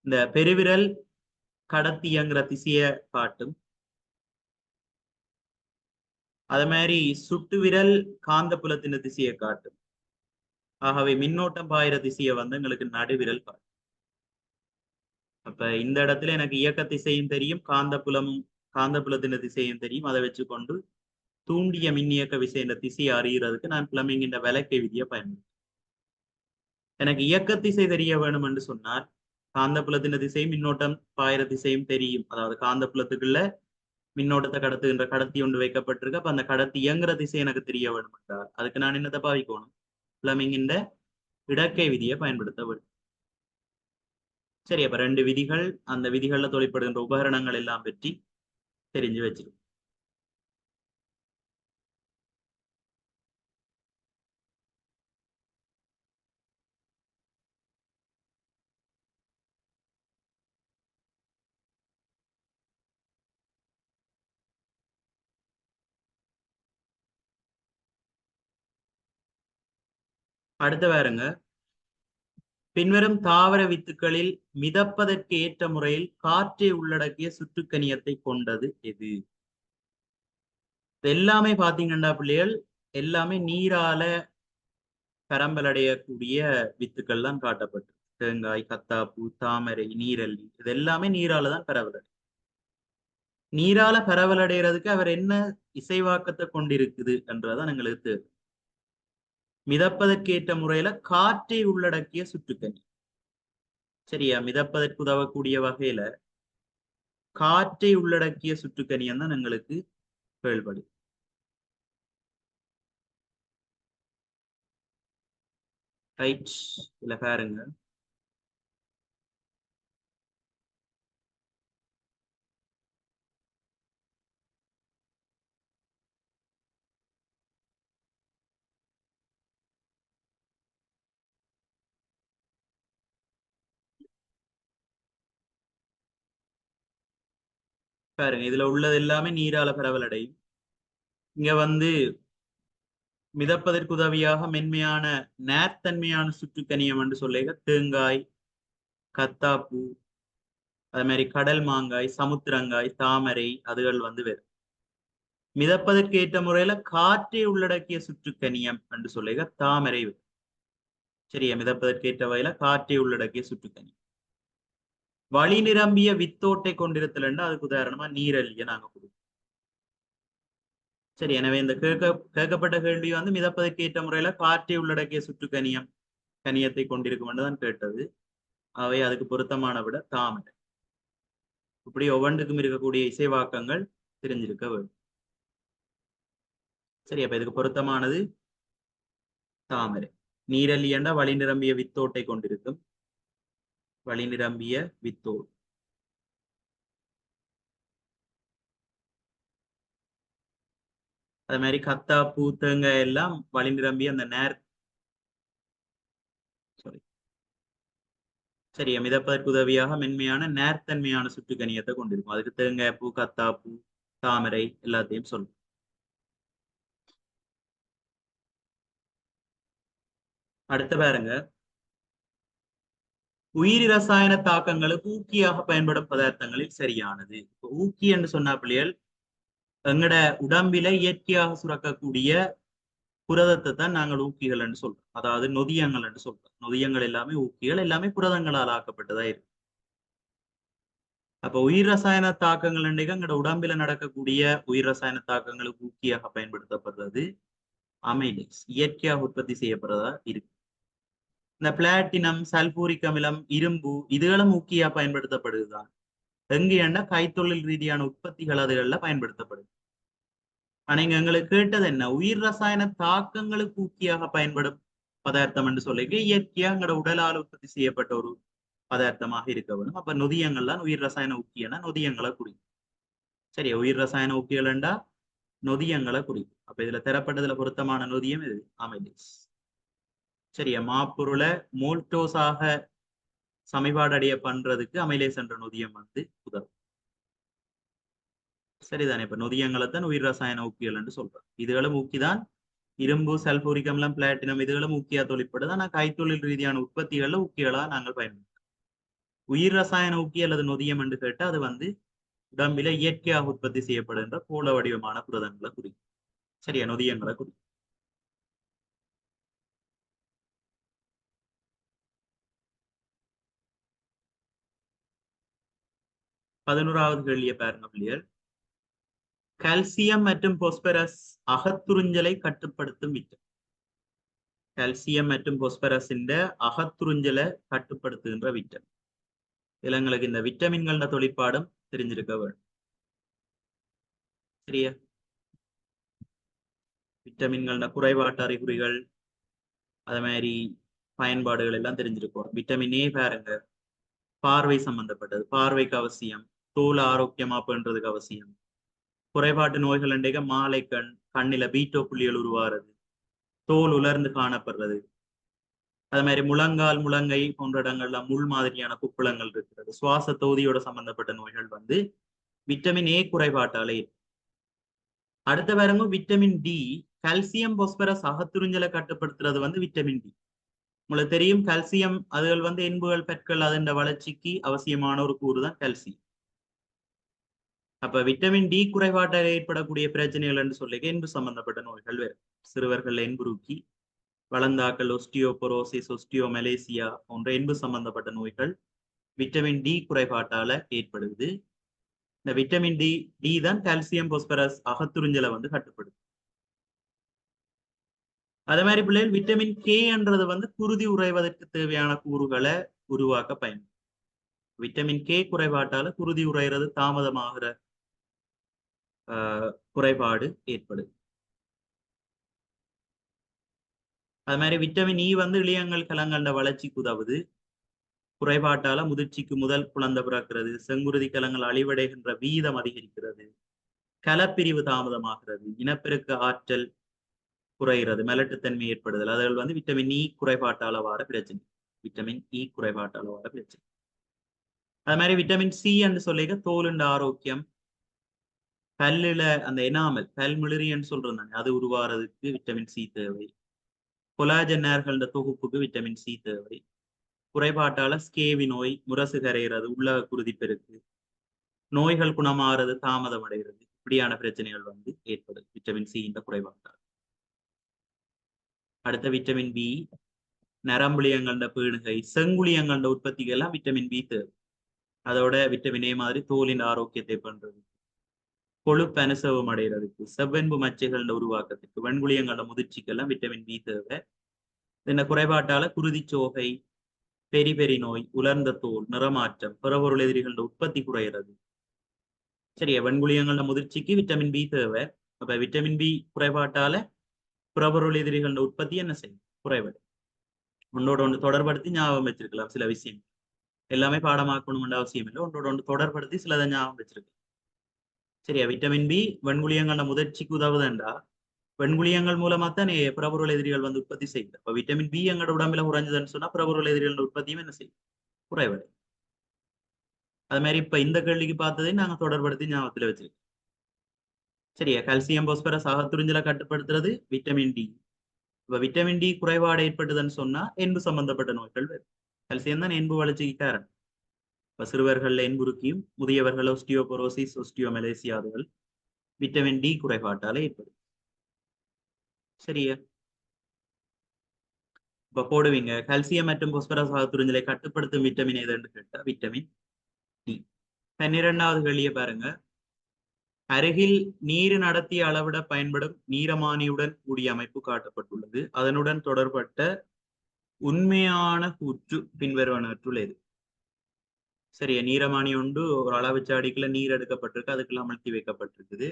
இந்த பெருவிரல் கடத்தியங்கிற திசையை காட்டும். அதே மாதிரி சுட்டு விரல் காந்த புலத்தின திசையை காட்டும். ஆகவே மின்னோட்டம் பாயிர திசையை வந்து எங்களுக்கு நடுவிரல் காட்டும். அப்ப இந்த இடத்துல எனக்கு இயக்க திசையும் தெரியும், காந்த புலத்தின திசையும் தெரியும். அதை வச்சுக்கொண்டு தூண்டிய மின்னியக்க விசையின் திசையை அறியறதுக்கு நான் பிளமிங்கின் விலக்கை விதியை பயன்படுத்தும். எனக்கு இயக்க திசை தெரிய வேணும் என்று சொன்னால் காந்த புலத்தின திசையும் மின்னோட்டம் பாயிர திசையும் தெரியும். அதாவது காந்த புலத்துக்குள்ள மின்னோட்டத்தை கடத்துகின்ற கடத்தி ஒன்று வைக்கப்பட்டிருக்கு. அப்ப அந்த கடத்தி இயங்குற திசை எனக்கு தெரிய வேணும் என்றால் அதுக்கு நான் என்னத்தை பாவிக்கணும்? பிளமிங்கின் இடக்கை விதியை பயன்படுத்த வேண்டும். சரி, அப்ப 2 விதிகள், அந்த விதிகள்ல தொழிற்படுகின்ற உபகரணங்கள் எல்லாம் பற்றி தெரிஞ்சு வச்சிருக்கோம். அடுத்த வேறுங்க, பின்வரும் தாவர வித்துக்களில் மிதப்பதற்கு ஏற்ற முறையில் காற்றை உள்ளடக்கிய சுற்றுக்கணியத்தை கொண்டது எது? எல்லாமே பாத்தீங்கன்னா பிள்ளைகள் எல்லாமே நீரால பரம்பலடையக்கூடிய வித்துக்கள் தான் காட்டப்பட்டு. தேங்காய், கத்தாப்பூ, தாமரை, நீரல்லி, இது எல்லாமே நீரால தான் பரவலடை. நீரால பரவலடைகிறதுக்கு அவர் என்ன இசைவாக்கத்தை கொண்டிருக்குது என்றதான் எங்களுக்கு தேவை. மிதப்பதற்கேற்ற முறையில காற்றை உள்ளடக்கிய சுற்றுக்கணி. சரியா, மிதப்பதற்கு உதவக்கூடிய வகையில காற்றை உள்ளடக்கிய சுற்றுக்கணியம் தான் எங்களுக்கு கேள்படு. ரைட், இல்ல பாருங்க, பாருங்க இதுல உள்ளது எல்லாமே நீரால பரவலடையும். இங்க வந்து மிதப்பதற்கு உதவியாக மென்மையான நேர்த்தன்மையான சுற்றுக்கணியம் என்று சொல்லுங்க தேங்காய், கத்தாப்பூ, அதே மாதிரி கடல் மாங்காய், சமுத்திரங்காய், தாமரை, அதுகள் வந்து வேறு. மிதப்பதற்கு ஏற்ற முறையில காற்றை உள்ளடக்கிய சுற்றுக்கணியம் என்று சொல்லுங்க தாமரை. சரியா, மிதப்பதற்கு ஏற்ற வகையில காற்றை உள்ளடக்கிய சுற்றுக்கணியம். வழி நிரம்பிய வித்தோட்டை கொண்டிருத்தல் அதுக்கு உதாரணமா நீரழிய நாங்க கொடுப்போம். சரி, எனவே இந்த கேட்கப்பட்ட கேள்வி வந்து மிதப்பதற்கு ஏற்ற முறையில காற்றை உள்ளடக்கிய கணியத்தை கொண்டிருக்கும் என்றுதான் கேட்டது. அவை அதுக்கு பொருத்தமான விட தாமரை. இப்படி ஒவ்வொன்றுக்கும் இருக்கக்கூடிய இசைவாக்கங்கள் தெரிஞ்சிருக்க வேண்டும். சரி, அப்ப இதுக்கு பொருத்தமானது தாமரை. நீரல்லி என்ற வழி நிரம்பிய வித்தோட்டை கொண்டிருக்கும். வழி நிரம்பிய வித்தோல். அதே மாதிரி கத்தா பூ தேங்காய் எல்லாம் வழி நிரம்பிய அந்த சரியா மிதப்பதற்கு உதவியாக மென்மையான நேர்த்தன்மையான சுற்றுக்கணியத்தை கொண்டிருக்கும். அதுக்கு தேங்காய் பூ, கத்தா பூ, தாமரை எல்லாத்தையும் சொல்லும். அடுத்த பாருங்க, உயிரி ரசாயன தாக்கங்களுக்கு ஊக்கியாக பயன்படும் பதார்த்தங்களில் சரியானது. ஊக்கி என்று சொன்ன பிள்ளைகள் எங்கட உடம்பில இயற்கையாக சுரக்கக்கூடிய புரதத்தை தான் நாங்கள் ஊக்கிகள் என்று சொல்றோம். அதாவது நொதியங்கள் என்று சொல்றோம். நொதியங்கள் எல்லாமே ஊக்கிகள், எல்லாமே புரதங்களால் ஆக்கப்பட்டதா இருக்கு. அப்ப உயிர் ரசாயன தாக்கங்கள் எங்கட உடம்பில நடக்கக்கூடிய உயிர் ரசாயன தாக்கங்களுக்கு ஊக்கியாக பயன்படுத்தப்படுறது அமைலேஸ், இயற்கையாக உற்பத்தி செய்யப்படுறதா இருக்கு. இந்த பிளாட்டினம், சல்பூரிக் அமிலம், இரும்பு இதுகளும் ஊக்கியா பயன்படுத்தப்படுதுதான். எங்கேன்னா கைத்தொழில் ரீதியான உற்பத்திகள் அதுகள்ல பயன்படுத்தப்படுது. ஆனா இங்க எங்களுக்கு கேட்டது என்ன, உயிர் ரசாயன தாக்கங்களுக்கு ஊக்கியாக பயன்படும் பதார்த்தம் என்று சொல்லி இயற்கையா எங்களோட உடலால் உற்பத்தி செய்யப்பட்ட ஒரு பதார்த்தமாக இருக்க வேணும். அப்ப நொதியங்கள்லாம் உயிர் ரசாயன ஊக்கியனா நொதியங்களை குறிக்கும். சரியா, உயிர் ரசாயன ஊக்கியல்ண்டா நொதியங்களை குறிக்கும். அப்ப இதுல தரப்பட்டதுல பொருத்தமான நொதியம் இது அமைலேஸ். சரியா, மாப்பொருளை மோல்டோஸாக சமன்பாடு அடைய பண்றதுக்கு அமைலேஸ் என்ற நொதியம் உதவும். சரிதானே, இப்ப நொதியங்களை தான் உயிர் ரசாயன ஊக்கியல் என்று சொல்றோம். இதுகளும் ஊக்கிதான். இரும்பு, சல்பூரிக் அமிலம், பிளாட்டினம் இதுகளும் ஊக்கியா தொழிற்படுது. ஆனா கைத்தொழில் ரீதியான உற்பத்திகள்ல ஊக்கிகளா நாங்கள் பயன்படுத்தும். உயிர் ரசாயன ஊக்கி அல்லது நொதியம் என்று கேட்டா அது உடம்பில இயற்கையாக உற்பத்தி செய்யப்படுகின்ற கோள வடிவமான புரதங்களை குறிக்கும். சரியா, நொதியங்களை குறிக்கும். பதினோராவது கேள்வியை பாருங்க பிள்ளைகள். கால்சியம் மற்றும் பொஸ்பரஸ் அகத்துறிஞ்சலை கட்டுப்படுத்தும் விட்டம். கால்சியம் மற்றும் பொஸ்பரஸின் அகத்துறிஞ்சலை கட்டுப்படுத்துகின்ற விட்டம். இதுல எங்களுக்கு இந்த விட்டமின்கள தொழிற்பாடும் தெரிஞ்சிருக்க வேண்டும். சரியா, விட்டமின்கள குறைபாட்டு அறிகுறிகள் அதே மாதிரி பயன்பாடுகள் எல்லாம் தெரிஞ்சிருக்கோம். விட்டமின் ஏ பாருங்க, பார்வை சம்பந்தப்பட்டது, பார்வைக்கு அவசியம். தோல் ஆரோக்கியமா பண்றதுக்கு அவசியம். குறைபாட்டு நோய்கள் அண்டைக மாலை கண், கண்ணில பீட்டோ புள்ளிகள் உருவாறது, தோல் உலர்ந்து காணப்படுறது. அது மாதிரி முழங்கால், முழங்கை போன்ற இடங்கள்ல முள் மாதிரியான குப்புளங்கள் இருக்கிறது. சுவாச தொகுதியோட சம்பந்தப்பட்ட நோய்கள் விட்டமின் ஏ குறைபாட்டாலே. அடுத்த பாருங்க, விட்டமின் டி. கால்சியம் பொஸ்பரஸ் அகத்துறிஞ்சலை கட்டுப்படுத்துறது விட்டமின் டி. உங்களுக்கு தெரியும், கால்சியம் அதுகள் எண்புகள், பற்கள் அதன் வளர்ச்சிக்கு அவசியமான ஒரு கூறுதான் கால்சியம். அப்ப விட்டமின் டி குறைபாட்டால் ஏற்படக்கூடிய பிரச்சனைகள் என்று சொல்லி எண்பு சம்பந்தப்பட்ட நோய்கள் வேறு. சிறுவர்கள் எண்புருக்கி, வளர்ந்தாக்கள் ஒஸ்டியோபொரோசிஸ், ஒஸ்டியோமெலேசியா போன்ற எண்பு சம்பந்தப்பட்ட நோய்கள் விட்டமின் டி குறைபாட்டால ஏற்படுது. இந்த விட்டமின் டி தான் கால்சியம் பொஸ்பரஸ் அகத்துறிஞ்சலை கட்டுப்படுது. அதே மாதிரி பிள்ளைகள் விட்டமின் கே என்றது குருதி உறைவதற்கு தேவையான கூறுகளை உருவாக்க பயன்படும். விட்டமின் கே குறைபாட்டால குருதி உறைகிறது தாமதமாகிற குறைபாடு ஏற்படுது. அது மாதிரி விட்டமின் இ இளியங்கள் கலங்கண்ட வளர்ச்சிக்கு உதவுது. குறைபாட்டால முதிர்ச்சிக்கு முதல் குழந்தை பிறக்கிறது, செங்குருதி கலங்கள் அழிவடைகின்ற வீதம் அதிகரிக்கிறது, கலப்பிரிவு தாமதமாகிறது, இனப்பெருக்க ஆற்றல் குறைகிறது, மெலட்டுத்தன்மை ஏற்படுதல். அதுகள் விட்டமின் இ குறைபாட்டால வார பிரச்சனை. விட்டமின் இ குறைபாட்டால வார பிரச்சனை. அது மாதிரி விட்டமின் சி என்று சொல்லிக்க தோலுண்ட ஆரோக்கியம், பல்லுல அந்த எனாமல் பல்மிளிரியன்னு சொல்றாங்க, அது உருவாறதுக்கு விட்டமின் சி தேவை. கொலாஜன் நேர்கள் தொகுப்புக்கு விட்டமின் சி தேவை. குறைபாட்டால ஸ்கேவி நோய், முரசு கரைகிறது, உள்ளக குருதி பெருக்கு, நோய்கள் குணமாறது தாமதம் அடைகிறது, இப்படியான பிரச்சனைகள் ஏற்படுது விட்டமின் சி இந்த குறைபாட்டால். அடுத்த விட்டமின் பி. நரம்புலியங்கள்ட பேணுகை, செங்குளியங்கள்ட உற்பத்திக்கு எல்லாம் விட்டமின் பி தேவை. அதோட விட்டமின் ஏ மாதிரி தோலின் ஆரோக்கியத்தை பண்றது, கொழுப்பு அனுசவம் அடைகிறதுக்கு, செவ்வென்பு மச்சைகள உருவாக்கத்துக்கு, வெண்குளியங்கள முதிர்ச்சிக்கெல்லாம் விட்டமின் பி தேவை. இந்த குறைபாட்டால குருதிச்சோகை, பெரி பெரி நோய், உலர்ந்த தோல், நிறமாற்றம், பிறபொருள் எதிரிகள உற்பத்தி குறைகிறது. சரியா, வெண்குளியங்கள முதிர்ச்சிக்கு விட்டமின் பி தேவை. அப்ப விட்டமின் பி குறைபாட்டால பிறபொருள் எதிரிகள உற்பத்தி என்ன செய்யும், குறைபாடு. ஒன்னோட ஒன்று தொடர்படுத்தி ஞாபகம் வச்சிருக்கலாம் சில விஷயம். எல்லாமே பாடமாக்கணும்னு அவசியம் இல்லை, ஒன்றோட ஒன்று தொடர்படுத்தி சிலதை ஞாபகம் வச்சிருக்கு. சரியா, விட்டமின் பி வெண்குளியங்கள முதிர்ச்சிக்கு உதவுதுண்டா, வெண்குளியங்கள் மூலமா தான் புறப்பொருள் எதிரிகள் வந்து உற்பத்தி செய்யுது. அப்ப விட்டமின் பி எங்களோட உடம்புல குறைஞ்சதுன்னு சொன்னா புறப்பொருள் எதிரிகள் உற்பத்தியும் என்ன செய்யும், குறைவடை. அது மாதிரி இப்ப இந்த கேள்விக்கு பார்த்ததை நாங்க தொடர்படுத்தி ஞாபகத்துல வச்சிருக்கோம். சரியா, கால்சியம் பாஸ்பரஸ் அகத்துறிஞ்சலை கட்டுப்படுத்துறது விட்டமின் டி. இப்ப விட்டமின் டி குறைபாடு ஏற்பட்டதுன்னு சொன்னா எண்பு சம்பந்தப்பட்ட நோய்கள் வரும். கால்சியம் தான் எண்பு வளர்ச்சிக்கு காரணம். இப்ப சிறுவர்கள் எண்புருக்கியும், முதியவர்கள் ஒஸ்டியோபோரோசிஸ், ஒஸ்டியோமெலேசியாதுகள் விட்டமின் டி குறைபாட்டால ஏற்படும். சரியா, இப்ப போடுவீங்க கால்சியம் மற்றும் பாஸ்பரஸ் அகத்துறிஞ்சலை கட்டுப்படுத்தும் விட்டமின் எதுன்னு கேட்டா விட்டமின் டி. 12வது கேள்வியை பாருங்க. அருகில் நீர் நடத்திய அளவிட பயன்படும் நீரமானியுடன் கூடிய அமைப்பு காட்டப்பட்டுள்ளது. அதனுடன் தொடர்பட்ட உண்மையான கூற்று பின்வருவனவற்றுள் எது? சரியா, நீரமானி ஒன்று ஒரு அளவு சாடிக்குள்ள நீர் எடுக்கப்பட்டிருக்கு, அதுக்குள்ள அமர்த்தி வைக்கப்பட்டிருக்குது.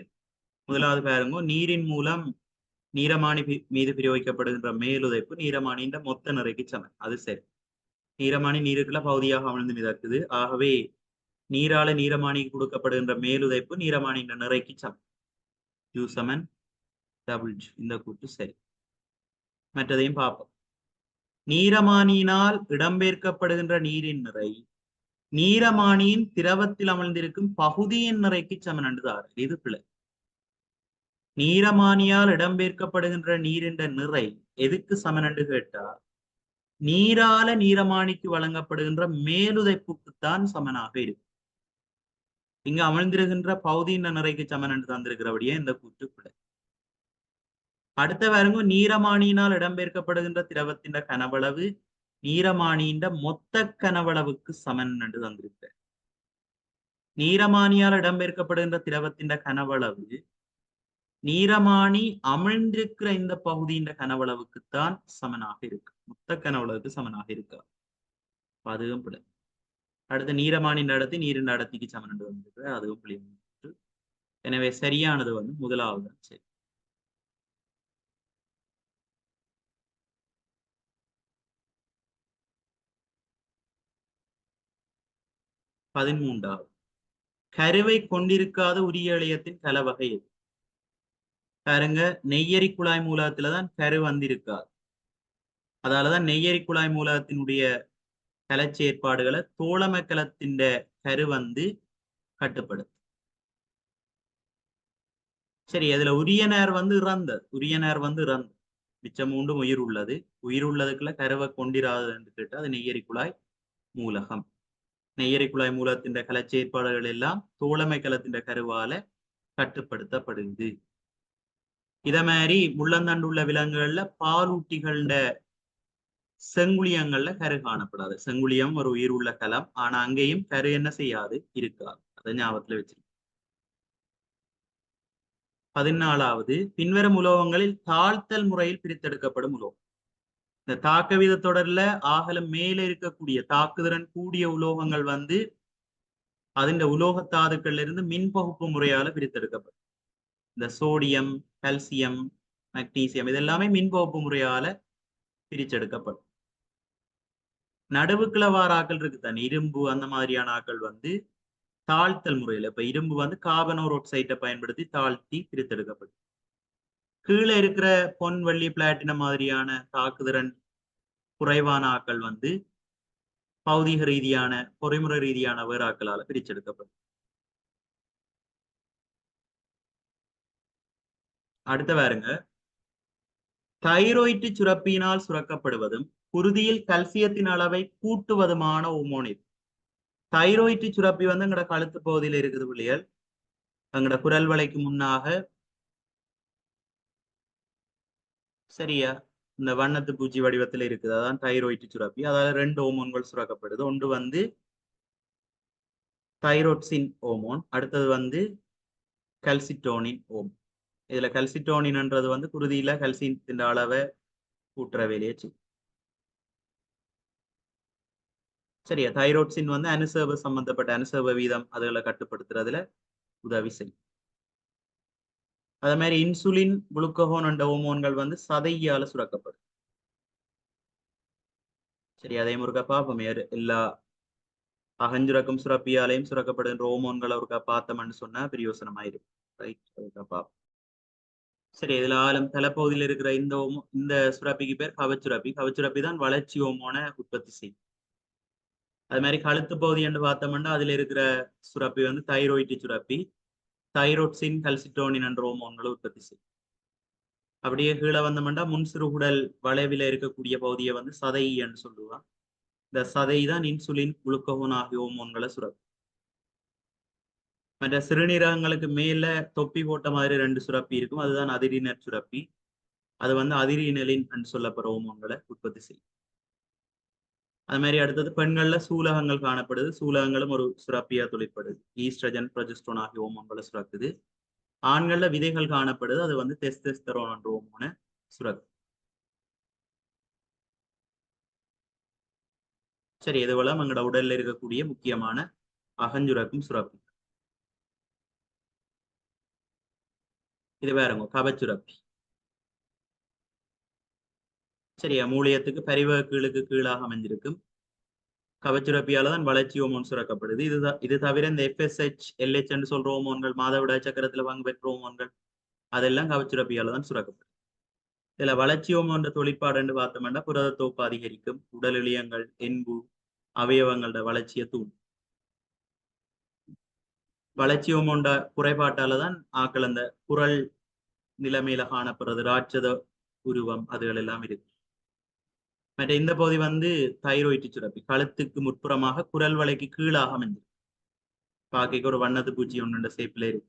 முதலாவது பாருங்க, நீரின் மூலம் நீரமானி மீது பிரயோகிக்கப்படுகின்ற மேலுதைப்பு நீரமானியின் மொத்த நிறைக்கு சமம். அது சரி, நீரமானி நீருக்குள்ள பகுதியாக அமிழ்ந்து மிதக்குது. ஆகவே நீரால நீரமானிக்கு கொடுக்கப்படுகின்ற மேலுதைப்பு நீரமானியின் நிறைக்கு சமம். U சமன் W. இந்த கூட்டு சரி. மற்றதையும் பார்ப்போம். நீரமானியினால் இடம்பெயர்க்கப்படுகின்ற நீரின் நிறை நீரமானியின் திரவத்தில் அமர்ந்திருக்கும் பகுதியின் நிறைக்கு சமன் என்றுதார். இது பிழை. நீரமானியால் இடம்பெயர்க்கப்படுகின்ற நீரின் நிறை எதுக்கு சமன் என்று கேட்டா நீரால நீரமானிக்கு வழங்கப்படுகின்ற மேலுதைப்புக்குத்தான் சமனாக இருக்கு. இங்கு அமர்ந்திருக்கின்ற பகுதியின் நிறைக்கு சமன் என்று தந்திருக்கிறபடியே இந்த கூற்று பிழை. அடுத்த பாருங்க, நீரமானியினால் இடம்பெயர்க்கப்படுகின்ற திரவத்தின் கனவளவு நீரமானியின் மொத்த கனவளவுக்கு சமன் என்று தந்திருக்க. நீரமானியால் இடம்பெயர்க்கப்படுகின்ற திரவத்தின் கனவளவு நீரமானி அமிழ்ந்திருக்கிற இந்த பகுதியின் கனவளவுக்குத்தான் சமனாக இருக்கு, மொத்த கனவளவுக்கு சமனாக இருக்கா. அதுவும் பிழை. அடுத்து நீரமானின் அடர்த்தி நீரின் அடர்த்திக்கு சமன் என்று வந்திருக்கு, அதுவும் பிழை. எனவே சரியானது வந்து முதலாவது. சரி, 13வது கருவை கொண்டிருக்காத உரிய இழையத்தின் கலவகை எது? பாருங்க, நெய்யரி குழாய் மூலகத்துலதான் கரு வந்திருக்காது. அதாலதான் நெய்யரி குழாய் மூலகத்தினுடைய கலச்சேற்பாடுகளை தோழமக்கலத்தின் கரு வந்து கட்டுப்படுத்து. சரி, அதுல உரிய நேர் வந்து இறந்தது, மிச்சம் மூண்டும் உயிர் உள்ளது. உயிர் உள்ளதுக்குள்ள கருவை கொண்டிராது என்று கேட்டா அது நெய்யரி குழாய் மூலகம். நெய்யரி குழாய் மூலகத்தின் கலச்சேற்பாடுகள் எல்லாம் தோழமை கலத்தின் கருவால கட்டுப்படுத்தப்படுது. இத மாதிரி முள்ளந்தண்டுள்ள விலங்குகள்ல பாலூட்டிகள செங்குளியங்கள்ல கரு காணப்படாது. செங்குளியம் ஒரு உயிர் உள்ள கலம், ஆனா அங்கேயும் கரு என்ன செய்யாது, இருக்காது. அதை ஞாபகத்துல வச்சிருக்கோம். 14வது பின்வரும் உலோகங்களில் தாழ்த்தல் முறையில் பிரித்தெடுக்கப்படும் உலோகம். இந்த தாக்க வீத தொடர்ல ஆகலம் மேலே இருக்கக்கூடிய தாக்குதிறன் கூடிய உலோகங்கள் வந்து அதிண்ட உலோக தாதுக்கள்ல இருந்து மின்பகுப்பு முறையால பிரித்தெடுக்கப்படும். இந்த சோடியம், கால்சியம், மக்னீசியம் இதெல்லாமே மின்பகுப்பு முறையால பிரிச்செடுக்கப்படும். நடுவுக்குள்ள ஆக்கள் இருக்குதானே, இரும்பு அந்த மாதிரியான ஆக்கள் வந்து தாழ்த்தல் முறையில, இப்ப இரும்பு வந்து கார்பனோர் ஆக்சைட்டை பயன்படுத்தி தாழ்த்தி பிரித்தெடுக்கப்படும். கீழே இருக்கிற பொன், வெள்ளி, பிளாட்டினம் மாதிரியான தாக்குதிறன் குறைவான ஆக்கள் வந்து பௌதிக ரீதியான பொறிமுறை ரீதியான வேறாக்களால பிரிச்செடுக்கப்படும். அடுத்த பாருங்க, தைராய்டு சுரப்பியினால் சுரக்கப்படுவதும் குருதியில் கல்சியத்தின் அளவை கூட்டுவதுமான ஹோமோன் இது. தைராய்டு சுரப்பி வந்து எங்கட கழுத்து பகுதியில் இருக்குது பிள்ளைகள், எங்கட குரல் வளைக்கு முன்னாக. சரியா, இந்த வண்ணத்து பூச்சி வடிவத்தில் இருக்குது, அதான் தைராய்டு சுரப்பி. அதால 2 ஹோமோன்கள் சுரக்கப்படுது. ஒன்று வந்து தைரோக்சின் ஹோமோன், அடுத்தது வந்து கல்சிட்டோனின் ஹோமோன். இதுல கல்சிட்டோனின்ன்றது வந்து குருதியில கல்சியத்தின் அளவை கூட்டுற வேலையை செய்யும். சரியா, தைரோக்சின் வந்து அனுசேப சம்பந்தப்பட்ட அனுசேப வீதம் அதுகளை கட்டுப்படுத்துறதுல உதவி செய்யும். அதே மாதிரி இன்சுலின், குளுக்கோகோன் என்ற ஹோமோன்கள் வந்து சதையால சுரக்கப்படும். சரி, அதே முருகா பாப்போம் எல்லா அகஞ்சுரக்கும் சுரப்பியாலையும் சுரக்கப்படுகின்ற ஹோமோன்களை ஒருக்கா பார்த்தோம்னு சொன்னா பிரயோசனமாயிருக்கும். ரைட். சரி, இதுல ஆளும் தலைப்பகுதியில் இருக்கிற இந்த சுரப்பிக்கு பேர் கவச்சுரப்பி. கவச்சுரப்பி தான் வளர்ச்சி ஹோமோனை உற்பத்தி செய்யும். அது மாதிரி கழுத்து பகுதி என்று பார்த்தோம்னா அதுல இருக்கிற சுரப்பி வந்து தைராய்டு சுரப்பி. தைரோட்சின் கல்சிட்டோனின் என்ற ஹோமோன்களை உற்பத்தி செய்யும். அப்படியே கீழே வந்தோம்னா முன்சிறுகுடல் வளைவில இருக்கக்கூடிய பகுதியை வந்து சதை என்று சொல்லுவான். இந்த சதை தான் இன்சுலின், குளுக்கோகோன் ஆகிய ஹோமோன்களை சுரக்கும். மற்ற சிறுநீரகங்களுக்கு மேல தொப்பி போட்ட மாதிரி 2 சுரப்பி இருக்கும். அதுதான் அதிரீனர் சுரப்பி. அது வந்து அதிரீனலின் என்று சொல்லப்படுற ஹோமோன்களை உற்பத்தி செய்யும். அது மாதிரி அடுத்தது பெண்கள்ல சூலகங்கள் காணப்படுது. சூலகங்களும் ஒரு சுரப்பியா தொழிற்படுது. ஈஸ்ட்ரஜன், ப்ரொஜெஸ்ட்ரோன் ஆகிய ஹோமோன்களை சுரக்குது. ஆண்கள்ல விதைகள் காணப்படுது. அது வந்து டெஸ்டோஸ்டெரோன் என்ற ஹோமோனை சுரக்கு. சரி, இது போல எங்களோட உடல்ல இருக்கக்கூடிய முக்கியமான அகஞ்சுரக்கும் சுரப்பி. இது வேறங்க கவச்சுரப்பி. சரியா, மூலியத்துக்கு பரிவக கீழுக்கு கீழாக அமைஞ்சிருக்கும். கவச்சுரப்பியால தான் வளர்ச்சி ஹோமோன் சுரக்கப்படுது. இது தவிர இந்த FSH, LH என்று சொல்ற ஹோமோன்கள், மாதவிடாய் சக்கரத்துல பங்கு பெற்ற ஹோமோன்கள், அதெல்லாம் கவச்சுரப்பியால தான் சுரக்கப்படுது. இதுல வளர்ச்சி ஹோமோன்ற தொழிற்பாடுன்னு பார்த்தோம்னா புரதத்தோப்பு அதிகரிக்கும். உடல் இழியங்கள், என்பு, அவயவங்களோட வளர்ச்சியை தூண்டும். வளர்ச்சி ஹோமோன்ற குறைபாட்டால தான் ஆக்கள் அந்த குரல் நிலைமையில காணப்படுறது, ராட்சத உருவம், அதுகள் எல்லாம் இருக்கு. மற்ற இந்த பகுதி வந்து தைராய்டு சுரப்பி. கழுத்துக்கு முற்புறமாக குரல் வளைக்கு கீழாக அமைஞ்சிருக்கு. பாக்கைக்கு ஒரு வண்ணத்து பூச்சி ஒன்று ஷேப்ல இருக்கு.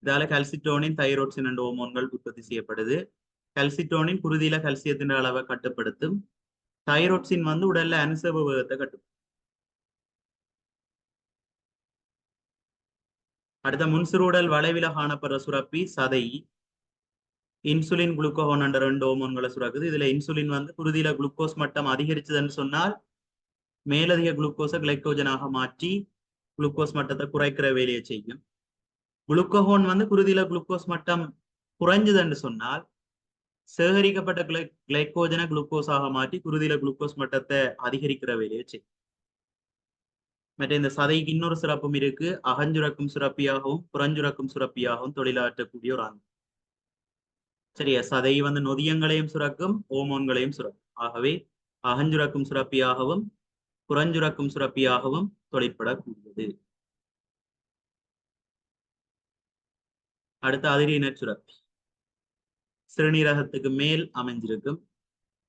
இதால கல்சிட்டோனின், தைரோட்சின் என்ற ஹோமோன்கள் உற்பத்தி செய்யப்படுது. கல்சிட்டோனின் குருதியில கல்சியத்தின் அளவை கட்டுப்படுத்தும். தைரோட்சின் வந்து உடல்ல அனுசவ வேகத்தை கட்டுப்படுத்தும். அடுத்த முன்சிறுடல் வளைவில காணப்படுற சுரப்பி சதை. இன்சுலின், குளுக்கோகோன் என்ற 2 ஹோமோன்களை சுரக்குது. இதுல இன்சுலின் வந்து குருதியில குளுக்கோஸ் மட்டம் அதிகரிச்சதுன்னு சொன்னால் மேலதிக குளுக்கோஸை கிளைக்கோஜனாக மாற்றி குளுக்கோஸ் மட்டத்தை குறைக்கிற வேலையை செய்யும். குளுக்கோகோன் வந்து குருதியில குளுக்கோஸ் மட்டம் குறைஞ்சதுன்னு சொன்னால் சேகரிக்கப்பட்ட கிளைக்கோஜனை குளுக்கோஸாக மாற்றி குருதியில குளுக்கோஸ் மட்டத்தை அதிகரிக்கிற வேலையை செய்யும். மற்ற இந்த சதைக்கு இன்னொரு சிறப்பும் இருக்கு. அகஞ்சுரக்கும் சுரப்பியாகவும் புறஞ்சுரக்கும் சுரப்பியாகவும் தொழிலாற்றக்கூடிய ஒரு அங்கம். சரியா, சதை வந்து நொதியங்களையும் சுரக்கும், ஹோமோன்களையும் சுரக்கும். ஆகவே அகஞ்சுரக்கும் சுரப்பியாகவும் புறஞ்சுரக்கும் சுரப்பியாகவும் தொழிற்படக்கூடியது. அடுத்த அதிரீனர் சுரப்பி. சிறுநீரகத்துக்கு மேல் அமைஞ்சிருக்கும்.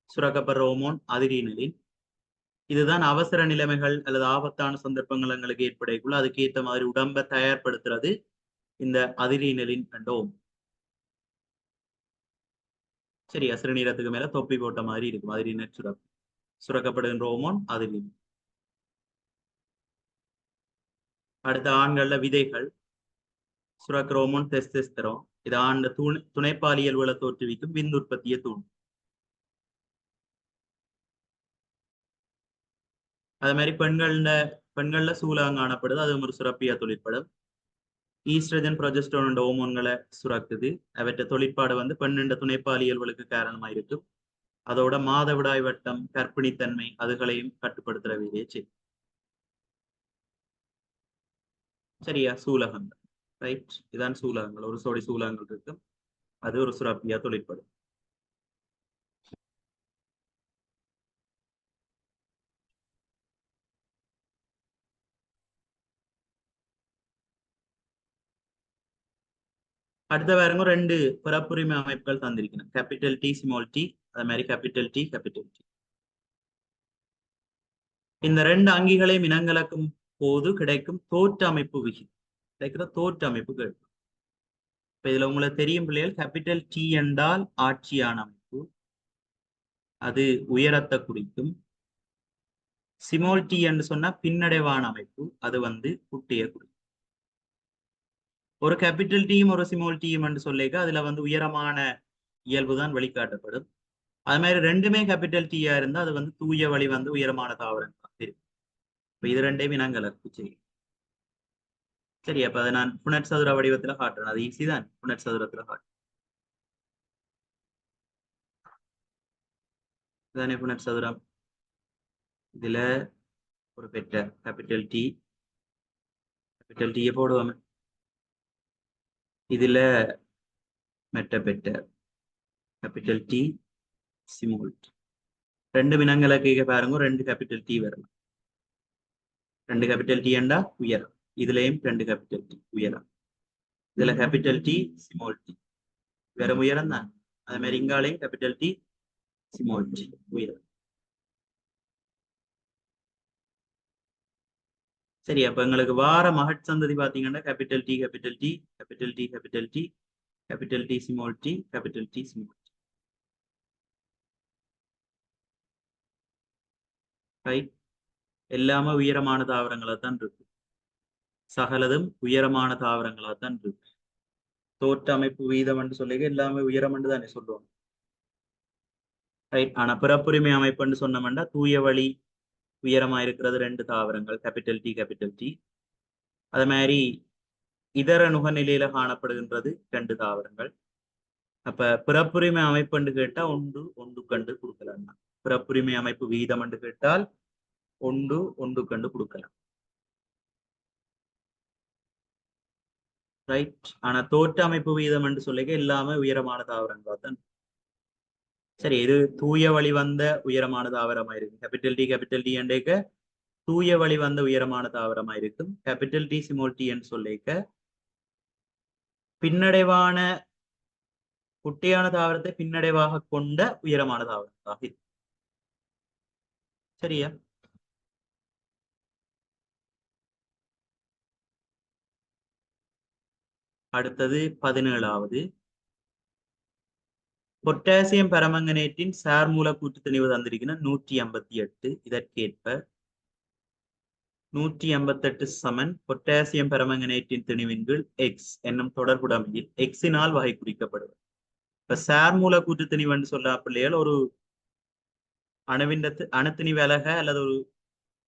சுரக்கப்படுற ஹோமோன் அதிரீனலின். இதுதான் அவசர நிலைமைகள் அல்லது ஆபத்தான சந்தர்ப்பங்கள் எங்களுக்கு ஏற்படக்குள்ள அதுக்கு ஏற்ற மாதிரி உடம்பை தயார்படுத்துறது இந்த அதிரீனலின் என்ற ஹோமோன். சரியா, சிறுநீரகத்துக்கு மேல தொப்பி போட்ட மாதிரி இருக்கும் அதிரீனர் சுரப்பி. சுரக்கப்படுகின்ற ஹோமோன் அதிரீனல். அடுத்த ஆண்கள்ல விதைகள் சுரக்கிற ஹோமோன் டெஸ்டோஸ்டெரோன். இது ஆண்ட துணைப்பாலியல்களை தோற்றுவிக்கும், விந்து உற்பத்தியை தூண்டும். அதே மாதிரி பெண்கள்ல சூலகம் காணப்படுது. அதுவும் ஒரு சுரப்பியா தொழிற்படும். ஈஸ்ட்ரஜன், ப்ரொஜெஸ்டரோன் என்ற ஹோமோன்களை சுரக்குது. அவற்றை தொழிற்பாடு வந்து பெண்ணின் துணைப்பாலியல்களுக்கு காரணமாக இருக்கும். அதோட மாதவிடாய் வட்டம், கர்ப்பிணித்தன்மை அதுகளையும் கட்டுப்படுத்துற வேலையை செய்யும். சரியா, சூலகங்கள். ரைட், இதான் சூலகங்கள். ஒரு சோடி சூலகங்கள் இருக்கு. அது ஒரு சுரப்பியா தொழிற்படும். அடுத்த பாருங்க 2 பிறப்புரிமை அமைப்புகள் தந்திருக்கணும். Capital D, small D. அதே மாதிரி கேபிட்டல் டி, கேபிட்டல் டி. இந்த 2 அங்கிகளையும் இனங்கலக்கும் போது கிடைக்கும் தோற்ற அமைப்பு விகிதம். கிடைக்கிற தோற்ற அமைப்பு கிடைக்கும். இப்ப இதுல உங்களுக்கு தெரியும் பிள்ளைகள், கேபிட்டல் டி என்றால் ஆட்சியான அமைப்பு, அது உயரத்தை குறிக்கும். ஸ்மால் டி என்று சொன்னா பின்னடைவான அமைப்பு, அது வந்து குட்டியை குறிக்கும். ஒரு கேபிட்டல் டீம் ஒரு ஸ்மால் டீம் என்று சொல்லிக்க அதுல வந்து உயரமான இயல்பு தான் வெளிக்காட்டப்படும். அது மாதிரி ரெண்டுமே கேபிட்டல் டீயா இருந்தா அது வந்து தூய வழி வந்து உயரமான தாவரம் இருக்கும். இப்ப இது ரெண்டையும் இனங்கலர்ப்பு செய்யும். சரி, அப்ப அதை நான் புனட் சதுர வடிவத்துல காட்டுறேன். அது ஈஸி தான், புனட் சதுரத்துல காட்டுறேன். புனட் சதுரம். இதுல ஒரு வெக்டர் கேபிட்டல் டி போடுவோம். இதுல மெட்ட vector capital D small D. ரெண்டு வினங்களை கேட்க பாருங்க, ரெண்டு கேபிட்டல் டி வரலாம். ரெண்டு கேபிட்டல் டி என்றா உயரம், இதுலயும் ரெண்டு கேபிட்டல் டி உயரம். இதுல கேபிட்டல் டி ஸ்மால் டி வேற உயரம் தான். அதே மாதிரி இங்காலையும் கேபிட்டல் டி ஸ்மால் டி உயரம். சரி, அப்ப எங்களுக்கு வார மகட் பாத்தீங்கன்னா capital T capital T capital T capital T capital D small T capital D small T. Right. எல்லாமே உயரமான தாவரங்களா தான் இருக்கு. சகலதும் உயரமான தாவரங்களா தான் இருக்கு. தோற்ற அமைப்பு வீதம் என்று சொல்லி எல்லாமே உயரம் என்று தானே சொல்லுவோம். ரைட். ஆனா பிறப்புரிமை அமைப்புன்னு சொன்னோம்னா தூய வழி உயரமா இருக்கிறது ரெண்டு தாவரங்கள் கேபிட்டல் டி கேபிட்டல் டி. அதே மாதிரி இதர நுகநிலையில காணப்படுகின்றது ரெண்டு தாவரங்கள். அப்ப பிறப்புரிமை அமைப்பு கேட்டா ஒன்று கண்டு கொடுக்கலாம். பிறப்புரிமை அமைப்பு வீதம் என்று கேட்டால் ஒன்று கண்டு கொடுக்கலாம். ரைட். ஆனா தோற்ற அமைப்பு வீதம் என்று சொல்லிக்க எல்லாமே உயரமான தாவரங்கள் தான். சரி, இது தூய வழி வந்த உயரமான தாவரமா இருக்கு. கேபிட்டல் டி என்றேக்க தூய வழி வந்த உயரமான தாவரமா இருக்கும். கேபிட்டல் டி ஸ்மால் டி என்று சொல்லிக்க பின்னடைவான குட்டையான தாவரத்தை பின்னடைவாக கொண்ட உயரமான தாவரமாக இருக்கு. சரியா? அடுத்தது 17வது. பொட்டாசியம் பெரமங்கனேட்டின் சார்மூல கூட்டுத்திணிவு தந்திருக்கிற 158. இதற்கேற்ப 158 சமன் பொட்டாசியம் பெரமங்கனேட்டின் திணிவின் கீழ் எக்ஸ் என்னும் தொடர்புடைமையில் எக்ஸினால் வகை குறிக்கப்படுவது. இப்ப சார்மூல கூட்டுத்திணிவுன்னு சொல்ற பிள்ளைகள் ஒரு அணுத்திணிவு அலக அல்லது ஒரு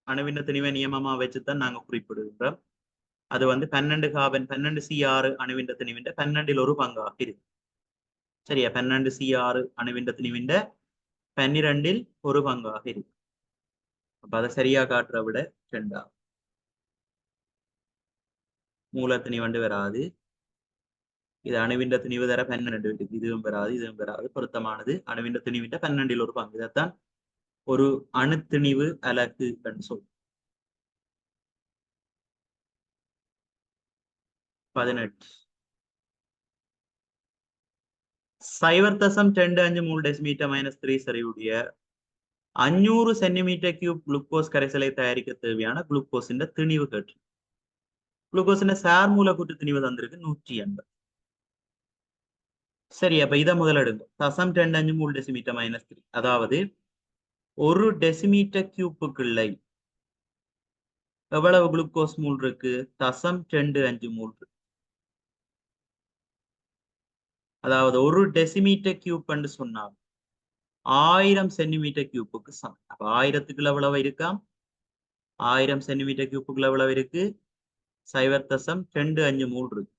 அணுவின் திணிவை நியமமா வச்சுதான் நாங்க குறிப்பிடுகின்றோம். அது 12 கார்பன் 12 C6 அணுவின் திணிவின் 12 ஒரு பங்காக இருக்கு. சரியா? 12 C6 அணுவின் திணிவின் 12 ஒரு பங்காக இருக்கு. அப்ப அதை சரியா காட்டுற விட 2 மூலத்திணிவண்டு வராது. இது அணுவின் திணிவு தர 12 இருக்கு. இதுவும் வராது பொருத்தமானது அணுவின் திணிவின் 12 ஒரு பங்கு. இதைத்தான் ஒரு அணுத்திணிவு அலகு என்று சொல்லும். 18 0.25 டெசிமீட்டர் -3 சரிவுடைய 500 சென்டிமீட்டர் கியூப் குளுக்கோஸ் கரைசலை தயாரிக்க தேவையான குளுக்கோஸின் திணிவு கேட்டு. குளுக்கோஸின் சார்மூல கூட்டு திணிவு தந்திருக்கு 180. சரி, அப்ப இதை முதல் எடுங்க. 0.25 டெசிமீட்டர் -3, அதாவது ஒரு டெசிமீட்டர் கியூப்புக்குள்ளே எவ்வளவு குளுக்கோஸ் மூல் இருக்கு? 0.25 மூல் இருக்கு. அதாவது ஒரு டெசிமீட்டர் கியூப் என்று சொன்னால் 1000 சென்டிமீட்டர் கியூப்புக்கு சமம். அப்ப 1000க்குள்ள எவ்வளவு இருக்கா? 1000 சென்டிமீட்டர் கியூப்புக்குள்ள எவ்வளவு இருக்கு? 0.25 மூல் இருக்கு.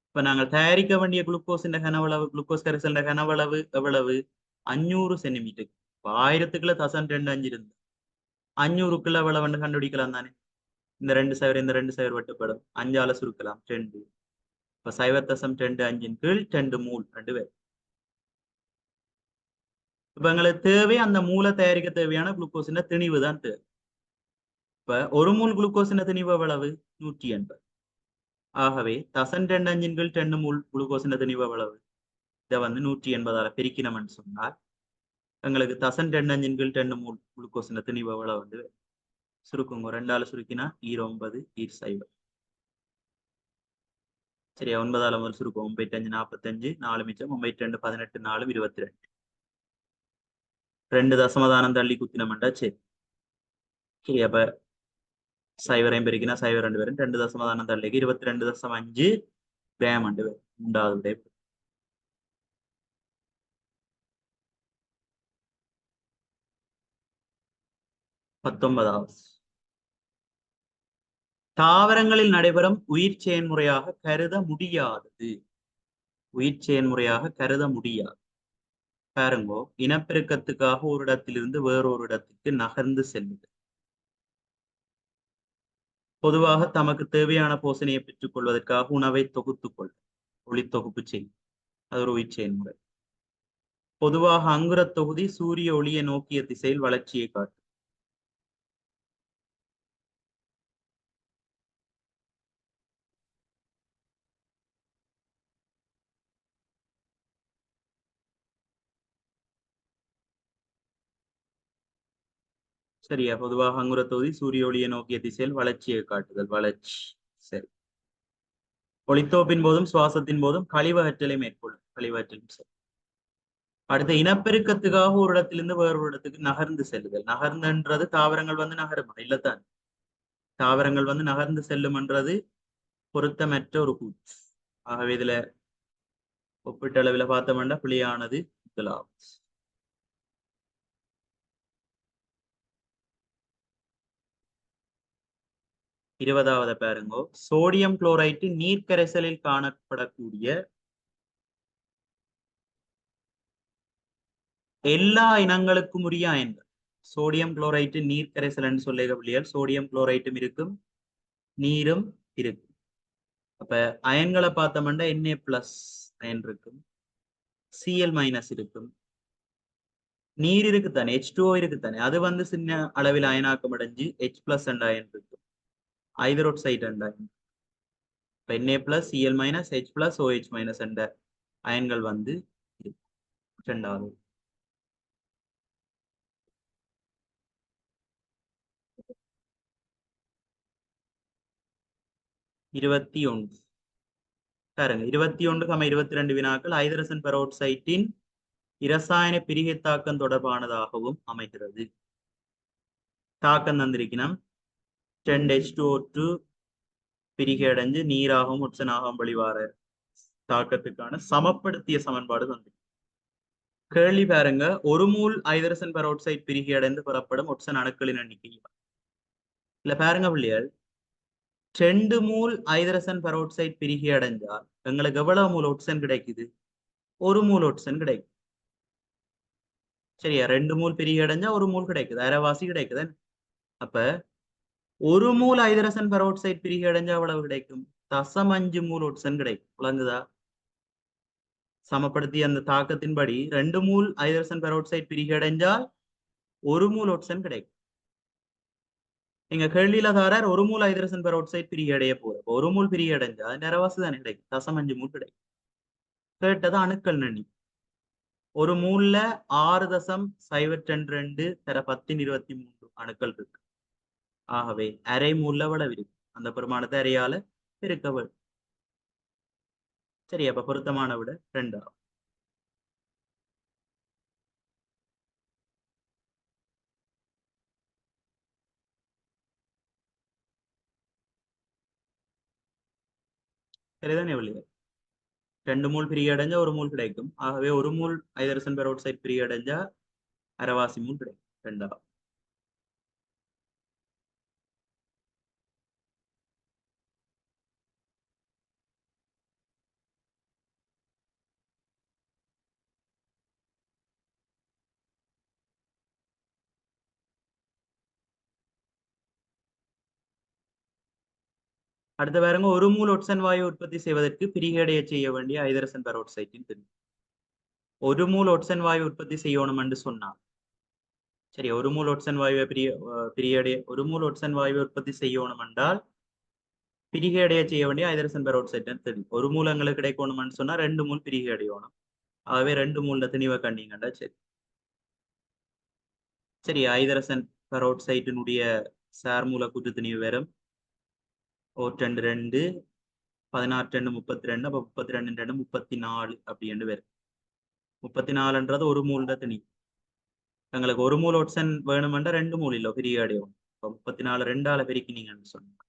இப்ப நாங்கள் தயாரிக்க வேண்டிய குளுக்கோஸின் கனவளவு, குளுக்கோஸ் கரைசல் கனவளவு எவ்வளவு? 500 சென்டிமீட்டர். 1000க்குள்ள 0.25 இருந்து 500க்குள்ள எவ்வளவு கண்டுபிடிக்கலாம் தானே? இந்த 2 வெட்டப்படும். 5ஆல சுருக்கலாம் 2. இப்ப 0.25 கீழ் 2 மூல் 2 பேர். இப்ப எங்களுக்கு தேவை அந்த மூல தயாரிக்க தேவையான குளுக்கோஸின் திணிவு தான் தேவை. இப்ப ஒரு மூல் குளுக்கோஸின் திணிவு எவ்வளவு? 180. ஆகவே 0.25 கீழ் 2 மூல் குளுக்கோஸின் திணிவு எவ்வளவு? இதை 180ஆல பெருக்கினோம்னு சொன்னால் எங்களுக்கு 0.25 கீழ் 2 மூல் குளுக்கோஸின் திணிவு எவ்வளவு சுருக்குங்க. 2ஆல சுருக்கினா 9 0. சரியா? 9ஆல முதல் சுருக்கும். 95 45 4 மிச்சம் 92 18 4 22. 2 தசமதானம் தள்ளி குத்தினோம்டா சரி. சரி, அப்ப 0 பெருக்கினா 0 வரும். 2 தசமதானம் தள்ளிக்கு 22.5 கிராம் வரும். 3வது 19வது. தாவரங்களில் நடைபெறும் உயிர் செயன்முறையாக கருத முடியாதது. உயிர் செயன்முறையாக கருத முடியாது. பாருங்கோ, இனப்பெருக்கத்துக்காக ஒரு இடத்திலிருந்து வேறொரு இடத்துக்கு நகர்ந்து செல்லுது. பொதுவாக தமக்கு தேவையான போசனையை பெற்றுக் கொள்வதற்காக உணவை தொகுத்துக் ஒளித்தொகுப்பு செய்யும். அது ஒரு உயிர் செயல்முறை. பொதுவாக அங்குரத் தொகுதி சூரிய ஒளியை நோக்கிய திசையில் வளர்ச்சியை காட்டும். சரியா? பொதுவாக அங்குரத் தொகுதி சூரிய ஒளியை நோக்கிய திசையில் வளர்ச்சியை காட்டுதல். வளர்ச்சி. சரி. ஒளித்தோப்பின் போதும் சுவாசத்தின் போதும் கழிவகற்றலை மேற்கொள்ளும். கழிவகற்றலும் சரி. அடுத்த இனப்பெருக்கத்துக்காக ஒரு இடத்திலிருந்து வேறொரு இடத்துக்கு நகர்ந்து செல்லுதல். நகர்ந்துன்றது தாவரங்கள் வந்து நகருமா? இல்லத்தான். தாவரங்கள் வந்து நகர்ந்து செல்லும்ன்றது பொருத்தமற்ற ஒரு கூற்று. ஆகவே இதுல ஒப்பீட்டளவில் பார்த்தோம்னா புலியானது முதலாவது. 20வது பாருங்கோ. சோடியம் குளோரைட்டு நீர்க்கரைசலில் காணப்படக்கூடிய எல்லா இனங்களுக்கும் உரிய அயன்கள். சோடியம் குளோரைட்டு நீர்க்கரைசல் சொல்லுகள். சோடியம் குளோரைட்டும் இருக்கும், நீரும் இருக்கும். அப்ப அயன்களை பார்த்தோம்னா Na+ அயன் இருக்கும், Cl- இருக்கும், நீர் இருக்குத்தானே, H2O இருக்குத்தானே. அது வந்து சின்ன அளவில் அயனாக்கம் அடைஞ்சு H+ என்ற அயன் இருக்கும், ஹைட்ரோக்சைடு என்ற அயன். இப்ப Na+, Cl-, H+, OH- என்ற அயன்கள் வந்து இரண்டாவது. இருபத்தி ஒன்று பாருங்க. 21, 22 வினாக்கள் ஹைட்ரஜன் பெராக்சைட்டின் இரசாயன பிரிகை தாக்கம் தொடர்பானதாகவும் அமைகிறது. தாக்கம் தந்திருக்கணும். 10H2O2 பிரிகை அடைஞ்சு நீராகவும் ஒட்சனாகவும் வெளிவார தாக்கத்துக்கான சமப்படுத்திய சமன்பாடு தந்திருக்கு. கேள்வி பாருங்க. ஒரு மூல் ஹைட்ரஜன் பெராக்சைடு பிரிகை அடைந்து பெறப்படும் ஒட்சன் அணுக்களின் எண்ணிக்கை. இல்ல பாருங்க பிள்ளைகள், 2 மூல் ஹைட்ரஜன் பெராக்சைடு பிரிகை அடைஞ்சால் எங்களுக்கு எவ்வளவு மூல் ஒட்சன் கிடைக்குது? 1 மூல் ஒட்சன் கிடைக்கும். சரியா? 2 மூல் பிரிகை அடைஞ்சா 1 மூல் கிடைக்குது, அரைவாசி கிடைக்குது. அப்ப 1 மூல் ஹைட்ரஜன் பெராக்சைடு பிரிகை அடைஞ்சா எவ்வளவு கிடைக்கும்? 0.5 மூல் ஒட்சன் கிடைக்கும். விளங்குதா? சமப்படுத்திய அந்த தாக்கத்தின்படி 2 மூல் ஹைட்ரஜன் பெராக்சைடு பிரிகை அடைஞ்சால் 1 மூல் ஒட்சன் கிடைக்கும். நீங்க கேள்வியில தாரார் 1 மூல் ஹைட்ரஜன் பெராக்சைடு பிரிகை அடைய போற. 1 மூல் பிரிகை அடைஞ்சா அரைவாசி தானே கிடைக்கும், 0.5 மூல் கிடைக்கும். கேட்டது அணுக்கள் எண்ணி. ஒரு மூல்ல 6.022 தர 1023 அணுக்கள் இருக்கு. ஆகவே அரை மூல்ல எவ்வளவு இருக்கு? அந்த பெருமானத்தை அரையால பெருக்க வேண்டும். சரி, அப்ப பொருத்தமான விட 2 ஆகும். சரிதானே வெளியே? 2 மூல் பிரிகை அடைஞ்சா 1 மூல் கிடைக்கும். ஆகவே 1 மூல் ஹைட்ரஜன் பெராக்சைடு பிரிகை அடைஞ்சா அரைவாசி மூல் கிடைக்கும். 2 ஆகும். அடுத்த பாருங்க. 1 மூல் ஒட்சன் வாயு உற்பத்தி செய்வதற்கு பிரிகை செய்ய வேண்டிய ஹைட்ரஜன் பெராக்சைட்டின் தெரியும். 1 மூல் ஒட்சன் வாயு உற்பத்தி செய்யணும் என்று சொன்னார். சரி, 1 மூல் ஒட்சன் வாயுவை பிரிகை 1 மூல் ஒட்சன் வாயுவை உற்பத்தி செய்யணும் என்றால் பிரிகை செய்ய வேண்டிய ஹைட்ரஜன் பெராக்சைடு தெரியும். 1 மூல் எங்களுக்கு கிடைக்கணும்னு சொன்னா 2 மூல் பிரிகை அடையணும். ஆகவே 2 மூல்ல திணிவை கண்டீங்கண்டா சரி. சரி, ஹைட்ரஜன் பெராக்சைட்டினுடைய சார் மூலக்கூற்று திணிவு வெறும் 2 2 16 2 32. அப்ப 32 2 34 அப்படின்னு வரும். 34ன்றது 1 மூல்ல திணிவு. எங்களுக்கு 1 மூல் ஒட்சன் வேணுமெண்டா 2 மூல் இல்லை பிரிகை அடையணும். 34 2ஆல பெருக்கினீங்கன்னு சொன்னா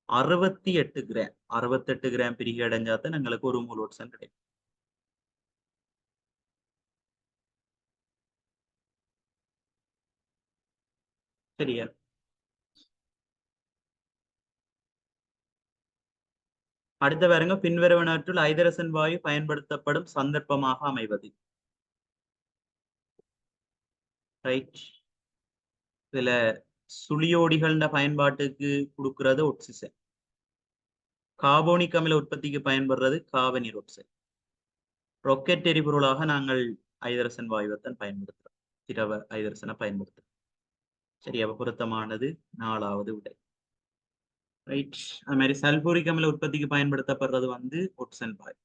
68 கிராம். 68 கிராம் பிரிகை அடைஞ்சாதான் எங்களுக்கு 1 மூல் ஒட்சன் கிடைக்கும். சரியா? அடுத்த பாருங்க. பின்வருவனவற்றுள் ஹைட்ரஜன் வாயு பயன்படுத்தப்படும் சந்தர்ப்பமாக அமைவது. ரைட். இதுல சுழியோடிகள பயன்பாட்டுக்கு கொடுக்கிறது ஒட்சிசன். கார்போனிக் அமில உற்பத்திக்கு பயன்படுறது கார்பனீர் ஆக்சைடு. ராக்கெட் எரிபொருளாக நாங்கள் ஐதரசன் வாயுவைத்தான் பயன்படுத்துறோம். திரவ ஐதரசனை பயன்படுத்துறோம். சரி, அப்ப பொருத்தமானது 4வது விடை. ரைட். அது மாதிரி சல்பூரிக் அமில உற்பத்திக்கு பயன்படுத்தப்படுறது வந்து ஒட்சன் வாயு.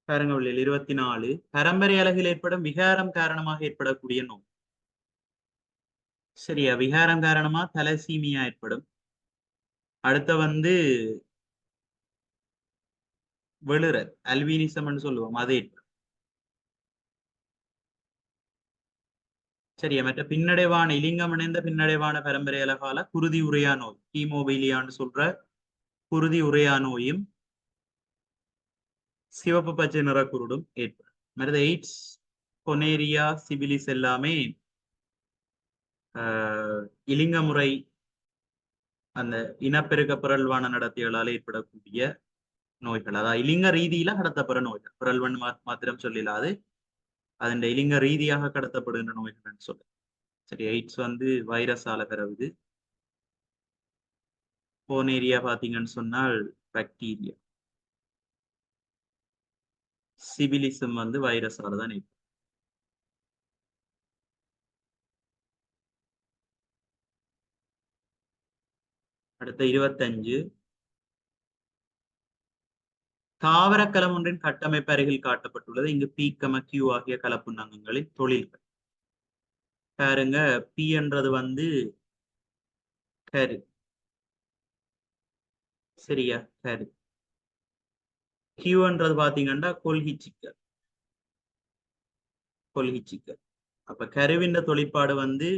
பாருங்க 24. பரம்பரை அலகில் ஏற்படும் விகாரம் காரணமாக ஏற்படக்கூடிய நோய். சரியா, விகாரம் காரணமா தலசீமியா ஏற்படும். அடுத்த வந்து வெளுரல் அல்பினிசம்னு சொல்லுவோம், அது ஏற்படும். சரியா, மற்ற பின்னடைவான இலிங்கம் இணைந்த பின்னடைவான பரம்பரை அலகால குருதி உரையா நோய், ஹீமோபீலியான்னு சொல்ற குருதி உரையா நோயும் சிவப்பு பச்சை நிறக்குருடும் ஏற்படும். மற்றது எய்ட்ஸ், கொனேரியா, சிபிலிஸ் எல்லாமே இலிங்க முறை அந்த இனப்பெருக்க பிறழ்வான நடத்தைகளால் ஏற்படக்கூடிய நோய்கள். அதாவது இலிங்க ரீதியில கடத்தப்படுற நோய்கள். பிறழ்வன் மாத்திரம் சொல்லிடாது, அதன் இலிங்க ரீதியாக கடத்தப்படுகின்ற நோய்கள் சொல்லு. சரி, எய்ட்ஸ் வந்து வைரஸால பரவுது. கோனேரியா பாத்தீங்கன்னு சொன்னால் பாக்டீரியா. சிபிலிசம் வந்து வைரஸால தான் ஏற்படும். அடுத்த 25. தாவரக்கலம் ஒன்றின் கட்டமைப்பு அருகில் காட்டப்பட்டுள்ளது. இங்கு பி, கியூ ஆகிய கலப்புன்னகங்களின் தொழில்கள். பாருங்க, பி என்றது வந்து கரு. சரியா, கரு. கியூன்றது பாத்தீங்கன்னா கொள்கி சிக்கல். கொள்கி சிக்கல். அப்ப கருவின் தொழிற்பாடு வந்து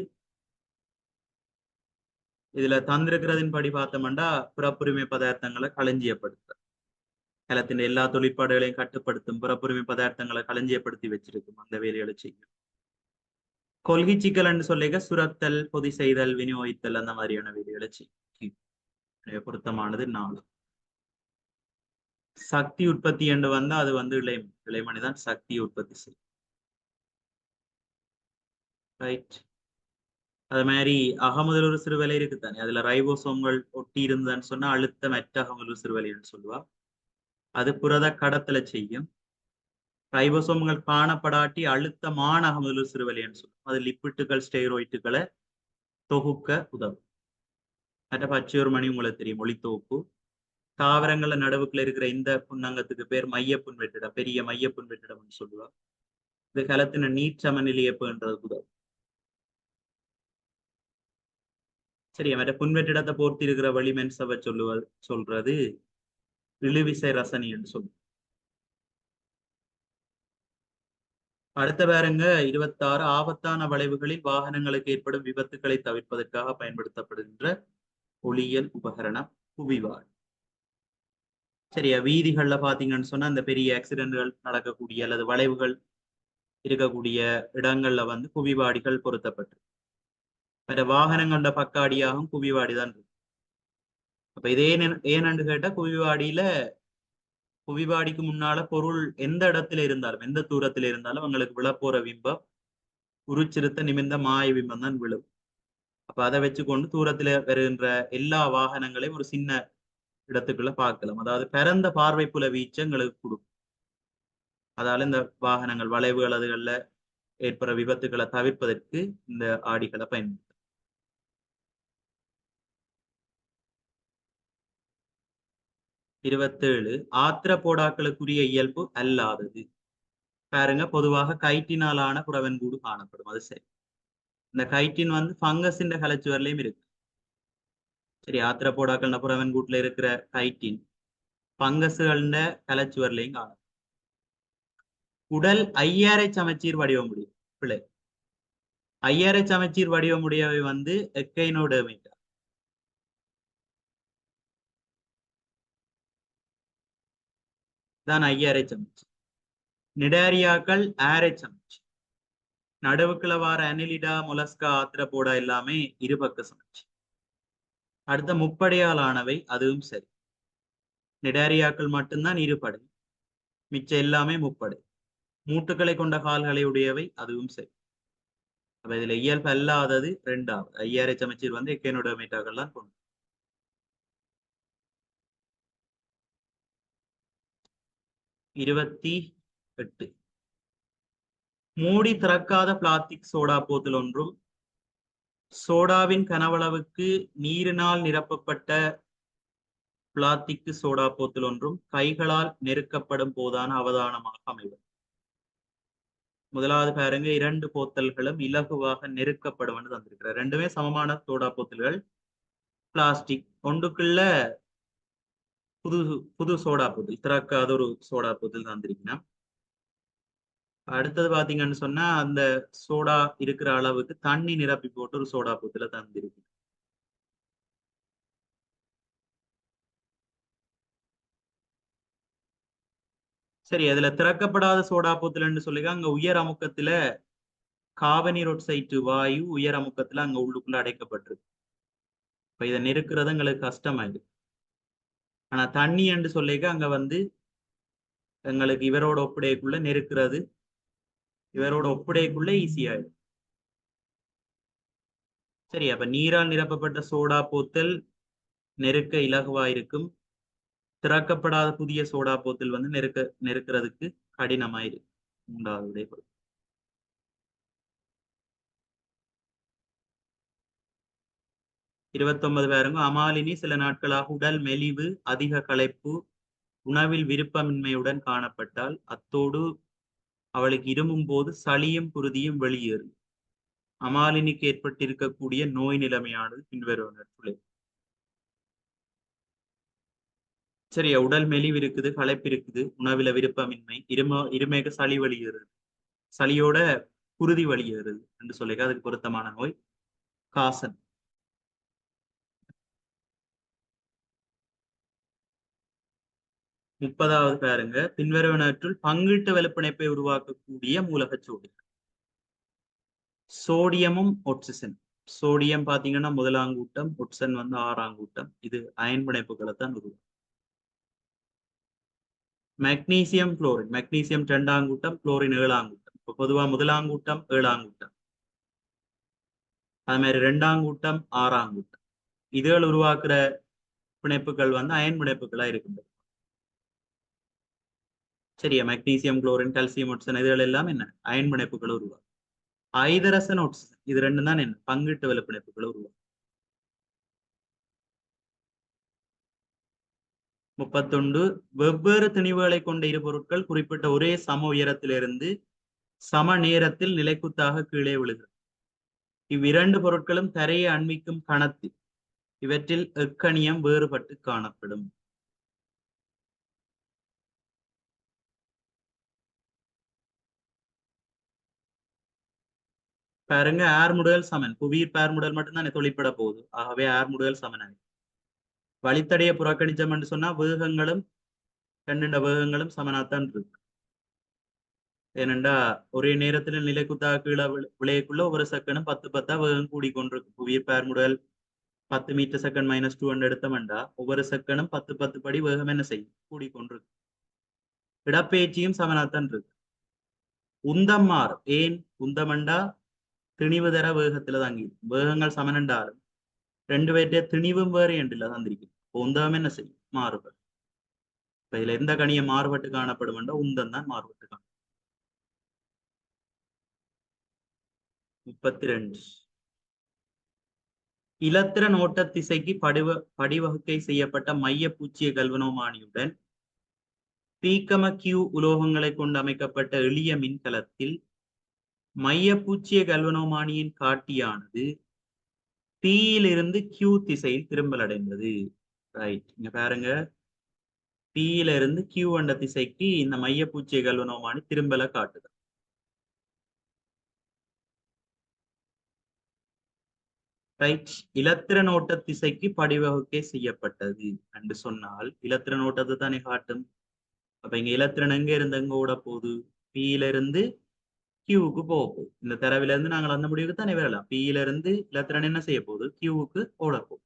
இதுல தந்திருக்கிறதின் படி பார்த்தோம்னா புறப்புரிமை பதார்த்தங்களை களஞ்சியப்படுத்த, கலத்தின் எல்லா தொழிற்பாடுகளையும் கட்டுப்படுத்தும் புறப்புரிமை பதார்த்தங்களை களஞ்சியப்படுத்தி வச்சிருக்கும், அந்த வேலைகளை செய்யும். கொள்கை சிக்கல்னு சொல்லிக்க சுரத்தல், பொதி செய்தல், விநியோகித்தல் அந்த மாதிரியான வேலைகளை செய்யும். பொருத்தமானது 4. சக்தி உற்பத்தி என்று வந்தா அது வந்து இளைமணிதான் சக்தி உற்பத்தி செய்யும். ரைட். அது மாதிரி அகமுதல் ஒரு சிறுவலை இருக்குதானே, அதுல ரைபோசோம்கள் ஒட்டி இருந்ததுன்னு சொன்னா அழுத்தமற்ற அகமுதல் சிறுவலைன்னு சொல்லுவா. அது புரத கடத்தல செய்யும். ரைபோசோம்கள் காணப்படாட்டி அழுத்தமான அகமுதல் சிறுவலைன்னு சொல்லுவோம். அது லிப்பிட்டுகள், ஸ்டெராய்டுகளை தொகுக்க உதவும். மற்ற பச்சையொரு மணி உங்களுக்கு தெரியும், ஒளித்தொகுப்பு. தாவரங்கள நடுவுக்குள்ள இருக்கிற இந்த புன்னங்கத்துக்கு பேர் மைய புன்வெற்றிடம், பெரிய மைய புன்வெற்றிடம்னு சொல்லுவா. இது கலத்தின நீட் சமநிலையை பேணுறது உதவும். சரி, மற்ற புன்வெற்றிடத்தை போர்த்தி இருக்கிற வளிமென்சவை சொல்றது இழுவிசை ரசனி என்று சொல்லுவோம். அடுத்த பாருங்க 26. ஆபத்தான வளைவுகளில் வாகனங்களுக்கு ஏற்படும் விபத்துக்களை தவிர்ப்பதற்காக பயன்படுத்தப்படுகின்ற ஒளியியல் உபகரணம் புவிவாடி. சரியா, வீதிகள்ல பாத்தீங்கன்னு சொன்னா இந்த பெரிய ஆக்சிடென்ட்கள் நடக்கக்கூடிய அல்லது வளைவுகள் இருக்கக்கூடிய இடங்கள்ல வந்து புவிவாடிகள் பொருத்தப்பட்டு, மற்ற வாகனங்களோட பக்காடியாகவும் புவிவாடி தான் இருக்கு. அப்ப இதே ஏன்னு கேட்டா புவிவாடிக்கு முன்னால பொருள் எந்த இடத்துல இருந்தாலும் எந்த தூரத்துல இருந்தாலும் அவங்களுக்கு விழப்போற பிம்பம் உருச்சிருத்த நிமிர்ந்த மாய பிம்பம் தான் விழும். அப்ப அதை வச்சுக்கொண்டு தூரத்துல வருகின்ற எல்லா வாகனங்களையும் ஒரு சின்ன இடத்துக்குள்ள பார்க்கலாம். அதாவது பிறந்த பார்வை புல வீச்சு எங்களுக்கு கொடுக்கும். அதால இந்த வாகனங்கள் வளைவுகள் அதுகள்ல ஏற்படுற விபத்துக்களை தவிர்ப்பதற்கு இந்த ஆடிகளை பயன்படுத்தும். 27. ஆத்திரப்போடாக்களுக்குரிய இயல்பு அல்லாதது. பாருங்க, பொதுவாக கைட்டினாலான புறவன்கூடு காணப்படும். அது சரி. இந்த கைட்டின் வந்து பங்கஸின் கலச்சுவர்லையும் இருக்கு. சரி, ஆத்திரப்போடாக்கள் புறவன்கூட்டுல இருக்கிற கைட்டின் பங்கசுகள கலச்சுவர்லையும் காணும். உடல் ஐயாரை சமச்சீர் வடிவமுடைய பிள்ளை. ஐயாரை சமச்சீர் வடிவமுடையவை வந்து எக்கைனோடர்மிட்டா. தான் ஐயாரை சமச்சீர். நிடாரியாக்கள் ஆரை சமச்சீர். நடுவுக்குள்ள வார அனிலிடா, மொலஸ்கா, ஆத்திரப்போடா எல்லாமே இருபக்க சமச்சீர். அடுத்த முப்படையால் ஆனவை, அதுவும் சரி. நிடாரியாக்கள் மட்டும்தான் இருபடை, மிச்சம் எல்லாமே முப்படை. மூட்டுக்களை கொண்ட கால்களை உடையவை, அதுவும் சரி. அப்ப இதுல இயல்பு அல்லாதது 2வது. ஐயாரை சமச்சீர் வந்து எக்கேனோடோமேட்டாக்கள் தான் கொண்டு. இருபத்தி 8. மூடி திறக்காத பிளாஸ்டிக் சோடா போத்தல் ஒன்றும் சோடாவின் கனவளவுக்கு நீரினால் நிரப்பப்பட்ட பிளாஸ்டிக் சோடா போத்தல் ஒன்றும் கைகளால் நெருக்கப்படும் போதான அவதானமாக அமைவது. முதலாவது பாருங்க, 2 போத்தல்களும் இலகுவாக நெருக்கப்படும் தந்திருக்கிறார். ரெண்டுமே சமமான சோடா போத்தல்கள், பிளாஸ்டிக். ஒன்றுக்குள்ள புது புது சோடா போத்தல், திறக்காத ஒரு சோடா போத்தல் தந்திருக்கணும். அடுத்தது பாத்தீங்கன்னு சொன்னா, அந்த சோடா இருக்கிற அளவுக்கு தண்ணி நிரப்பி போட்டு ஒரு சோடா போத்தல தந்திருக்கு. சரி, அதுல திறக்கப்படாத சோடா போத்தல்னு சொல்லிக்க, அங்க உயர் அமுக்கத்துல கார்பனீரொட்சைட்டு வாயு உயர் அமுக்கத்துல அங்க உள்ளுக்குள்ள அடைக்கப்பட்டிருக்கு. இப்ப இதை நெருக்கிறது எங்களுக்கு கஷ்டமாயிடுது. ஆனா தண்ணி என்று சொல்லிக்க அங்க வந்து எங்களுக்கு இவரோட ஒப்படைக்குள்ள நெருக்கிறது, இவரோட ஒப்படைக்குள்ள ஈஸியாயிடும். சரி, அப்ப நீரால் நிரப்பப்பட்ட சோடா போத்தல் நெருக்க இலகுவா இருக்கும். திறக்கப்படாத புதிய சோடா போத்தல் வந்து நெருக்கிறதுக்கு கடினமாயிருக்கு. 3வது. 29 பாருங்க. அமாலினி சில நாட்களாக உடல் மெலிவு, அதிக களைப்பு, உணவில் விருப்பமின்மையுடன் காணப்பட்டால் அத்தோடு அவளுக்கு இருமும் போது சளியும் குருதியும் வெளியேறும். அமாலினிக்கு ஏற்பட்டிருக்கக்கூடிய நோய் நிலைமையானது பின்வருவன. சரியா, உடல் மெலிவு இருக்குது, களைப்பு இருக்குது, உணவுல விருப்பமின்மை, இருமேக சளி வெளியேறுது, சளியோட குருதி வெளியேறுது என்று சொல்லிக்க அதுக்கு பொருத்தமான நோய் காசன். 30வது பாருங்க, பின்வருவனற்றுள் பங்கீட்டு வெளுப்பிணைப்பை உருவாக்கக்கூடிய மூலகச் சோடியம். சோடியமும் ஒட்சிசன். சோடியம் பாத்தீங்கன்னா முதலாங்கூட்டம், ஒட்சன் வந்து 6ஆங்கூட்டம். இது அயன் பிணைப்புகளை தான் உருவாக்கும். Magnesium chlorine. மெக்னீசியம் 2ஆங்கூட்டம், குளோரின் 7ஆங்கூட்டம். இப்போ பொதுவா முதலாங்கூட்டம் 7ஆங்கூட்டம், அது மாதிரி 2ஆங்கூட்டம் 6ஆங்கூட்டம். இதுகள் உருவாக்குற பிணைப்புகள் வந்து அயன் பிணைப்புகளா இருக்கின்றது. சரியா, மெக்னீசியம் குளோரின், கால்சியம் ஒட்சன் இதுகள் எல்லாம் என்ன அயன் பிணைப்புகளை உருவாக்கும். ஐதரசன் ஒட்சன் இது ரெண்டும் தான் என்ன பங்கீட்டு வெளுப்பிணைப்புகளை உருவாக்கும். 31. வெவ்வேறு திணிவுகளை கொண்ட இரு பொருட்கள் குறிப்பிட்ட ஒரே சம உயரத்திலிருந்து சம நேரத்தில் நிலைக்குத்தாக கீழே விழுகிறது. இவ்விரண்டு பொருட்களும் தரையை அண்மிக்கும் கணத்தில் இவற்றில் எக்கணியம் வேறுபட்டு காணப்படும். பாருங்க, ஆர் முடுதல் சமன், புவியீர்ப்பு ஆர் முடுதல் மட்டும்தான் தொழிற்பட போகுது. ஆகவே ஆர் முடுதல் சமன். வழித்தடையை புறக்கணிச்சம் என்று சொன்னா வேகங்களும் ரெண்டு வேகங்களும் சமனாத்தான் இருக்கு. ஏனென்றா ஒரே நேரத்தில் நிலைக்குத்தாக கீழே விளையக்குள்ள ஒவ்வொரு செகண்டும் 10 வேகம் கூடிக்கொண்டிருக்கு. புவியீர்ப்பு ஆர் முடுதல் 10 மீட்டர் செகண்ட் -2 எடுத்தோம்டா ஒவ்வொரு செகண்டும் 10 படி வேகம் என்ன செய்யும் கூடிக்கொண்டிருக்கு. இடப்பெயர்ச்சியும் சமனாத்தான் இருக்கு. உந்தம் மாறு. ஏன் உந்தமண்டா திணிவு தர வேகத்துல தாங்கி வேகங்கள் சமனண்டாலும் ரெண்டு பேர்டைய திணிவும் வேறு என்றில்ல தந்திருக்கும். உந்தம் என்ன செய்யும் மாறுபடும். இதுல எந்த கணியம் மாறுபட்டு காணப்படும் என்றா உந்தம் தான் மாறுபட்டு காணும். 32. இலத்திரன் ஓட்ட திசைக்கு படிவகை செய்யப்பட்ட மைய பூச்சிய கல்வனோமானியுடன் பீக்கம கியூ உலோகங்களை கொண்டு அமைக்கப்பட்ட எளிய மின்கலத்தில் மைய பூச்சிய கல்வனோமானியின் காட்டியானது பியிலிருந்து கியூ திசையில் திரும்பல் அடைந்தது. ரைட், இங்க பாருங்க, பியில இருந்து கியூ என்ற திசைக்கு இந்த மைய பூச்சிய கல்வனோமானி திரும்பல காட்டுது. ரைட், இலத்திரன் ஓட்ட திசைக்கு படிவகை செய்யப்பட்டது என்று சொன்னால் இலத்திரன் ஓட்டத்தை தானே காட்டும். அப்ப இங்க இலத்திரன் எங்க இருந்து எங்க ஓட போகுது, பியில இருந்து கியூவுக்கு போக போகுது. இந்த தரவில இருந்து நாங்கள் அந்த முடிவுக்கு தானே வரலாம். பியில இருந்து இலத்திரன் என்ன செய்ய போகுது, கியூவுக்கு ஓட போகுது.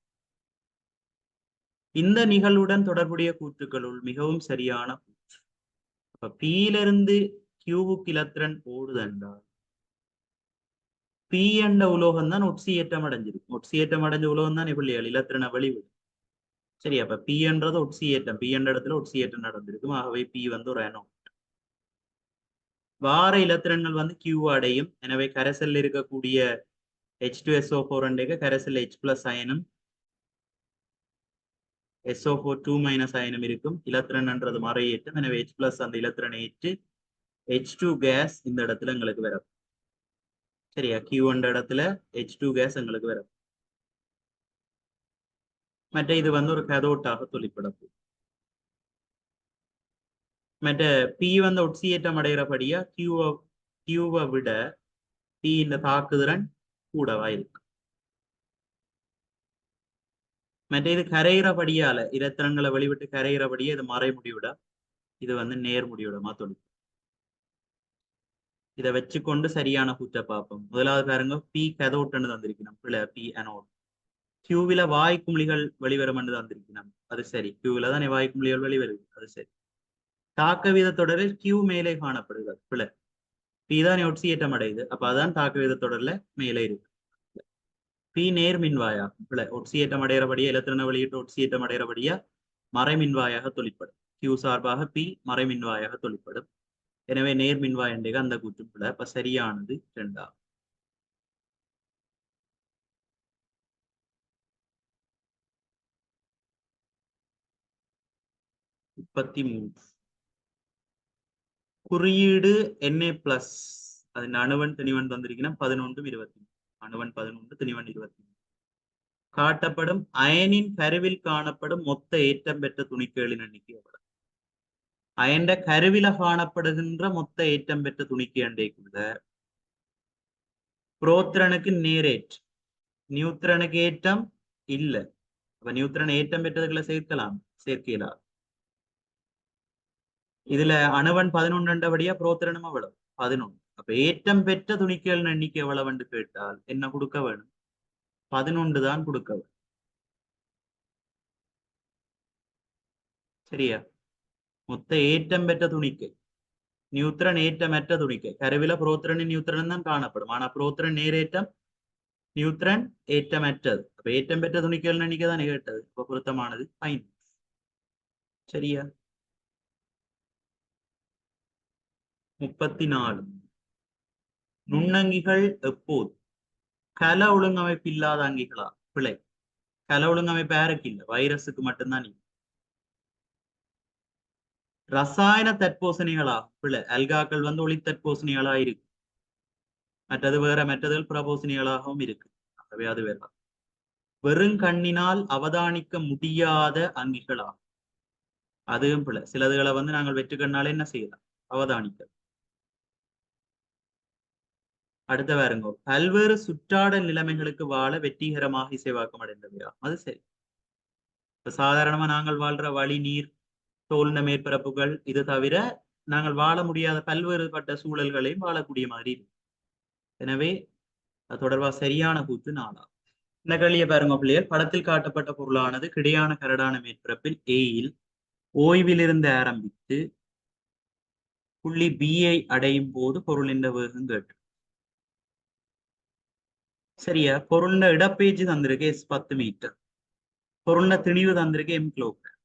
இந்த நிகழ்வுடன் தொடர்புடைய கூற்றுக்களுள் மிகவும் சரியான கூற்று. அப்ப P-லிருந்து Q-வுக்கு இலத்திரன் ஓடுதென்றால் P என்ற உலோகம் தான் ஒட்சியேற்றம் அடைஞ்சிருக்கு. ஒட்சியேற்றம் அடைஞ்ச உலோகம் தான் பிள்ளைகள் இலத்திரனை வெளிவிடும். சரி, அப்ப P என்றது ஒட்சியேற்றம். P என்ற இடத்துல ஒட்சியேற்றம் நடந்திருக்கும். ஆகவே P வந்து ஒரு அணு. வார இலத்திரன்கள் வந்து Q அடையும். எனவே கரைசல்ல இருக்கக்கூடிய H2SO4 கரைசல் H+ அயனும் SO4 2- அயனும் இருக்கும். இலத்திரன் என்றது மறையேற்றம். எனவே H+ அந்த இலத்திரனை ஏற்று H2 கேஸ் இந்த இடத்துல எங்களுக்கு வரும். சரியா, Q என்ற இடத்துல H2 கேஸ் எங்களுக்கு வரும். மற்ற இது வந்து ஒரு கதோட்டாக தொழிற்படப்படும். மற்ற P வந்து ஒட்சியேற்றம் அடைகிறபடியா Q-வை விட P இந்த தாக்குதிறன் கூடவா இருக்கு. மற்ற இது கரைகிறபடியால இலத்திரன்களை வெளிவிட்டு கரைகிறபடியே இது மறை முடிவிட, இது வந்து நேர் முடிவிடமா தொழில். இதை வச்சுக்கொண்டு சரியான கூற்றை பார்ப்போம். முதலாவது பாருங்க, P கதோட்டன்னு தந்திருக்கணும். P anode. Q-வில வாய்க்குமிழிகள் வெளிவரும் என்று தந்திருக்கணும். அது சரி, Q-வில தானே வாய்க்குமிழிகள் வெளிவருது. அது சரி. தாக்க வீத தொடரில் Q மேலே காணப்படுகிறது. பிள்ளை P தான் ஒட்சியேற்றம் அடையுது. அப்ப அதான் தாக்க வீத தொடர்ல மேலே இருக்கு. P நேர் மின்வாயா. பிள்ளை ஒட்சியேற்றம் அடைகிறபடியா இலத்திரனை வெளியிட்டு ஒட்சியேற்றம் அடைகிறபடியா மறை மின்வாயாக தொழிற்படும். Q சார்பாக P மறை மின்வாயாக தொழிற்படும். எனவே நேர் மின்வாய் என்ற அந்த கூற்று பிள்ளை. அப்ப சரியானது 2. 33 குறியீடு Na+. அதன் அணுவன் திணிவன் தந்திருக்கணும் 11 23. அணுவன் 11 திணிவன் 23. காட்டப்படும் அயனின் கருவில் காணப்படும் மொத்த ஏற்றம் பெற்ற துணிக்கைகளின் எண்ணிக்கை எவ்வளவு? அயன்ற கருவில காணப்படுகின்ற மொத்த ஏற்றம் பெற்ற துணிக்கை அண்டைக்குள்ள புரோத்திரனுக்கு நேரேற்று, நியூத்திரனுக்கு ஏற்றம் இல்ல. அப்ப நியூத்திரன் ஏற்றம் பெற்றதுக்குள்ள சேர்க்கலாம். இதுல அணுவன் 11 படியா புரோத்திரனும் எவ்வளவு? 11. அப்ப ஏற்றம் பெற்ற துணிக்கைகளின் எண்ணிக்கை எவ்வளவு என்று கேட்டால் என்ன கொடுக்க வேணும்? 11 தான் கொடுக்க வேணும். சரியா, மொத்த ஏற்றம் பெற்ற துணிக்கை நியூத்திரன் ஏற்றமற்ற துணிக்கை. கருவில புரோத்திரனின் நியூத்திரன் தான் காணப்படும். ஆனா புரோத்திரன் நேரேற்றம், நியூத்திரன் ஏற்றமற்றது. அப்ப ஏற்றம் பெற்ற துணிக்கைகள் எண்ணிக்கை தான் கேட்டது. இப்ப பொருத்தமானது 5. சரியா, 34 நுண்ணங்கிகள் எப்போது கல ஒழுங்கமைப்பு இல்லாத அங்கிகளா? பிழை. கல ஒழுங்கமைப்பு யாருக்கு இல்லை? வைரஸுக்கு மட்டும்தான். ரசாயன தற்போசணிகளா? பிழை. அல்காக்கள் வந்து ஒளி தற்போசணிகளா இருக்கு. மற்றது வேற, மற்றதுகள் புறபோசணிகளாகவும் இருக்கு. ஆகவே அது வேற. வெறுங்கண்ணினால் அவதானிக்க முடியாத அங்கிகளா? அதுவும் பிழை. சிலதுகளை வந்து நாங்கள் வெற்று கண்ணால என்ன செய்யலாம்? அவதானிக்க. அடுத்த பாருங்க, பல்வேறு சுற்றாடல் நிலைமைகளுக்கு வாழ வெற்றிகரமாக இசைவாக்கம் அடைந்தவையா? அது சரி. இப்ப சாதாரணமா நாங்கள் வாழ்ற வழி, நீர், தோல்ன மேற்பரப்புகள் இது தவிர நாங்கள் வாழ முடியாத பல்வேறுபட்ட சூழல்களையும் வாழக்கூடிய மாதிரி இருக்கு. எனவே அது தொடர்பா சரியான கூற்று 4. இந்த கேள்வியை பாருங்க பிள்ளைகள். படத்தில் காட்டப்பட்ட பொருளானது கிடையான கரடான மேற்பரப்பில் ஏயில் ஓய்விலிருந்து ஆரம்பித்து புள்ளி B-ஐ அடையும் போது பொருளின் வேகம் கேட்டு. சரியா, பொருள்ன இடப்பெயர்ச்சி தந்திருக்கு S10 மீட்டர். பொருள்ன திணிவு தந்திருக்கு M கிலோகிராம்.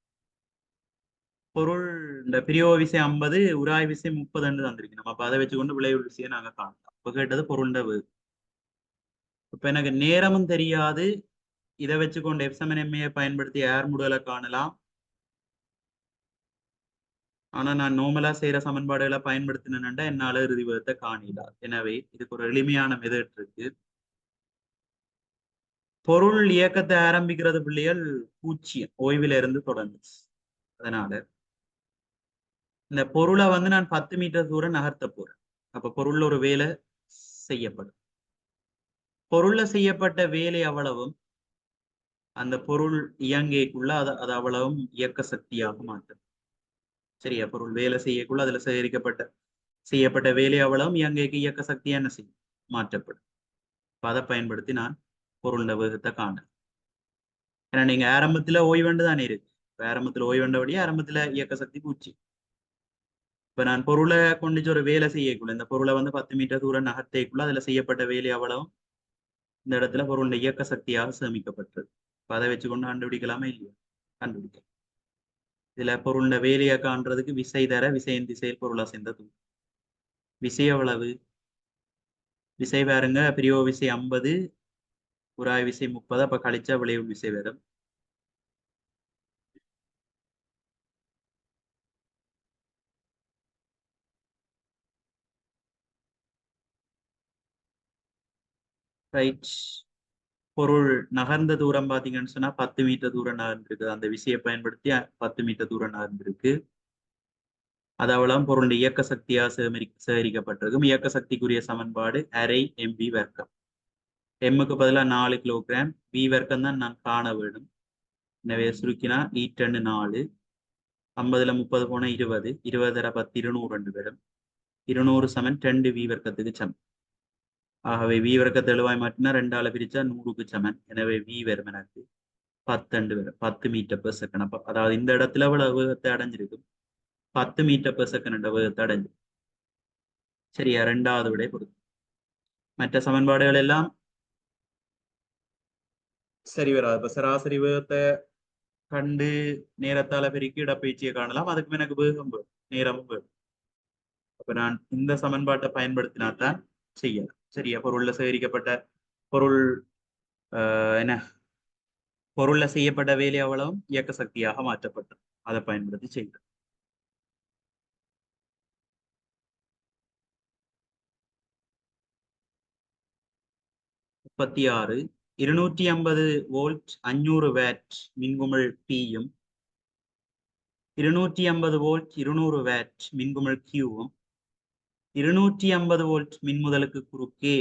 பொருள் இந்த பிரியோக விசை 50, உராய் விசை 30 தந்திருக்கு. நம்ம அப்ப அதை வச்சுக்கொண்டு விளைவு விசையை நாங்க காணலாம். இப்ப கேட்டது பொருள்ன வேகம். இப்ப எனக்கு நேரமும் தெரியாது. இதை வச்சுக்கொண்டு F(ma) பயன்படுத்தி ஏர் முடுதலை காணலாம். ஆனா நான் நோமலா செய்யற சமன்பாடுகளை பயன்படுத்தினேன்டா என்னால இறுதி வேகத்தை காணிடாது. எனவே இதுக்கு ஒரு எளிமையான மெதட் இருக்கு. பொருள் இயக்கத்தை ஆரம்பிக்கிறது பிள்ளைகள் 0 ஓய்வில இருந்து தொடங்குச்சு. அதனால இந்த பொருளை வந்து நான் 10 மீட்டர் தூரம் நகர்த்த போறேன். அப்ப பொருள்ல ஒரு வேலை செய்யப்படும். பொருள்ல செய்யப்பட்ட வேலை அவ்வளவும் அந்த பொருள் இயங்கைக்குள்ள அது அவ்வளவும் இயக்க சக்தியாக மாற்றும். சரியா, பொருள் வேலை செய்யக்குள்ள அதுல செய்யப்பட்ட வேலை அவ்வளவும் இயங்கைக்கு இயக்க சக்தியா என்ன செய்யும்? மாற்றப்படும். அதை பயன்படுத்தி நான் பொருள் வேகத்தை காண. ஏன்னா நீங்க ஆரம்பத்துல ஓய்வண்டு தானே இருக்கு. ஆரம்பத்துல ஓய்வண்டபடியே ஆரம்பத்துல இயக்க சக்தி பூச்சி. இப்ப நான் பொருளை கொண்டு ஒரு வேலை செய்யக்குள்ள இந்த பொருளை வந்து 10 மீட்டர் தூரம் நகர்த்தைக்குள்ள அதுல செய்யப்பட்ட வேலை அவ்வளவும் இந்த இடத்துல பொருளுடைய இயக்க சக்தியாக சேமிக்கப்பட்டது. இப்ப அதை வச்சுக்கொண்டு கண்டுபிடிக்கலாமே இல்லையா? கண்டுபிடிக்கலாம். இதுல பொருளுடைய வேலையை காண்றதுக்கு விசை தர விசையின் திசையில் பொருளா சேர்ந்த தூரம். விசை எவ்வளவு? விசை பாருங்க, பிரியோ விசை 50, உராய் விசை 30. அப்ப கழிச்சா விளைவு விசை வரும். ரைட். பொருள் நகர்ந்த தூரம் பாத்தீங்கன்னு சொன்னா 10 மீட்டர் தூரம் நகர்ந்திருக்கு. அந்த விசையை பயன்படுத்தி 10 மீட்டர் தூரம் நகர்ந்திருக்கு. அதாவது பொருளுடைய இயக்க சக்தியா சேகரிக்கப்பட்டிருக்கும். இயக்க சக்திக்குரிய சமன்பாடு அரை mv வர்க்கம். எம்முக்கு பதிலா 4 கிலோகிராம், வி வர்க்கம் தான் நான் காண வேண்டும். எனவே சுருக்கினா ஈட்டன்னு 4, 50ல 30 போனா 20, 20 தர 10, 200 வரும். 200 சமன் 2 வி வர்க்கத்துக்கு சமன். ஆகவே வி வர்க்கத்தை எழுவாய் மாற்றினா 2ஆல பிரிச்சா 100க்கு சமன். எனவே வி வரும் எனக்கு 10 வரும். 10 மீட்டர் பெர் செகண்ட். அதாவது இந்த இடத்துல எவ்வளவு வேகத்தை அடைஞ்சிருக்கும்? 10 மீட்டர் பெர் செகண்ட் வேகத்தை அடைஞ்சு. சரியா? 2வது விடை பொறுத்து. மற்ற சமன்பாடுகள் எல்லாம் சரி வராது. இப்ப சராசரி வேகத்தை கண்டு நேரத்தால பெருக்கி இடப்பெயர்ச்சியை காணலாம். அதுக்கும் எனக்கு வேகம் வேணும், நேரமும் வேணும். அப்ப நான் இந்த சமன்பாட்டை பயன்படுத்தினாத்தான் செய்யலாம். சரியா? பொருள்ல சேகரிக்கப்பட்ட பொருள் என்ன பொருள்ல செய்யப்பட்ட வேலை அவ்வளவும் இயக்க சக்தியாக மாற்றப்பட்டது. அதை பயன்படுத்தி செய்யலாம். 36. 250 வோல்ட் 500 வாட் மின்குமிழ் பியும், 250 வோல்ட் 200 வாட் மின்குமிழ் கியூவும் 250 வோல்ட் மின்முதலுக்கு குறுக்கே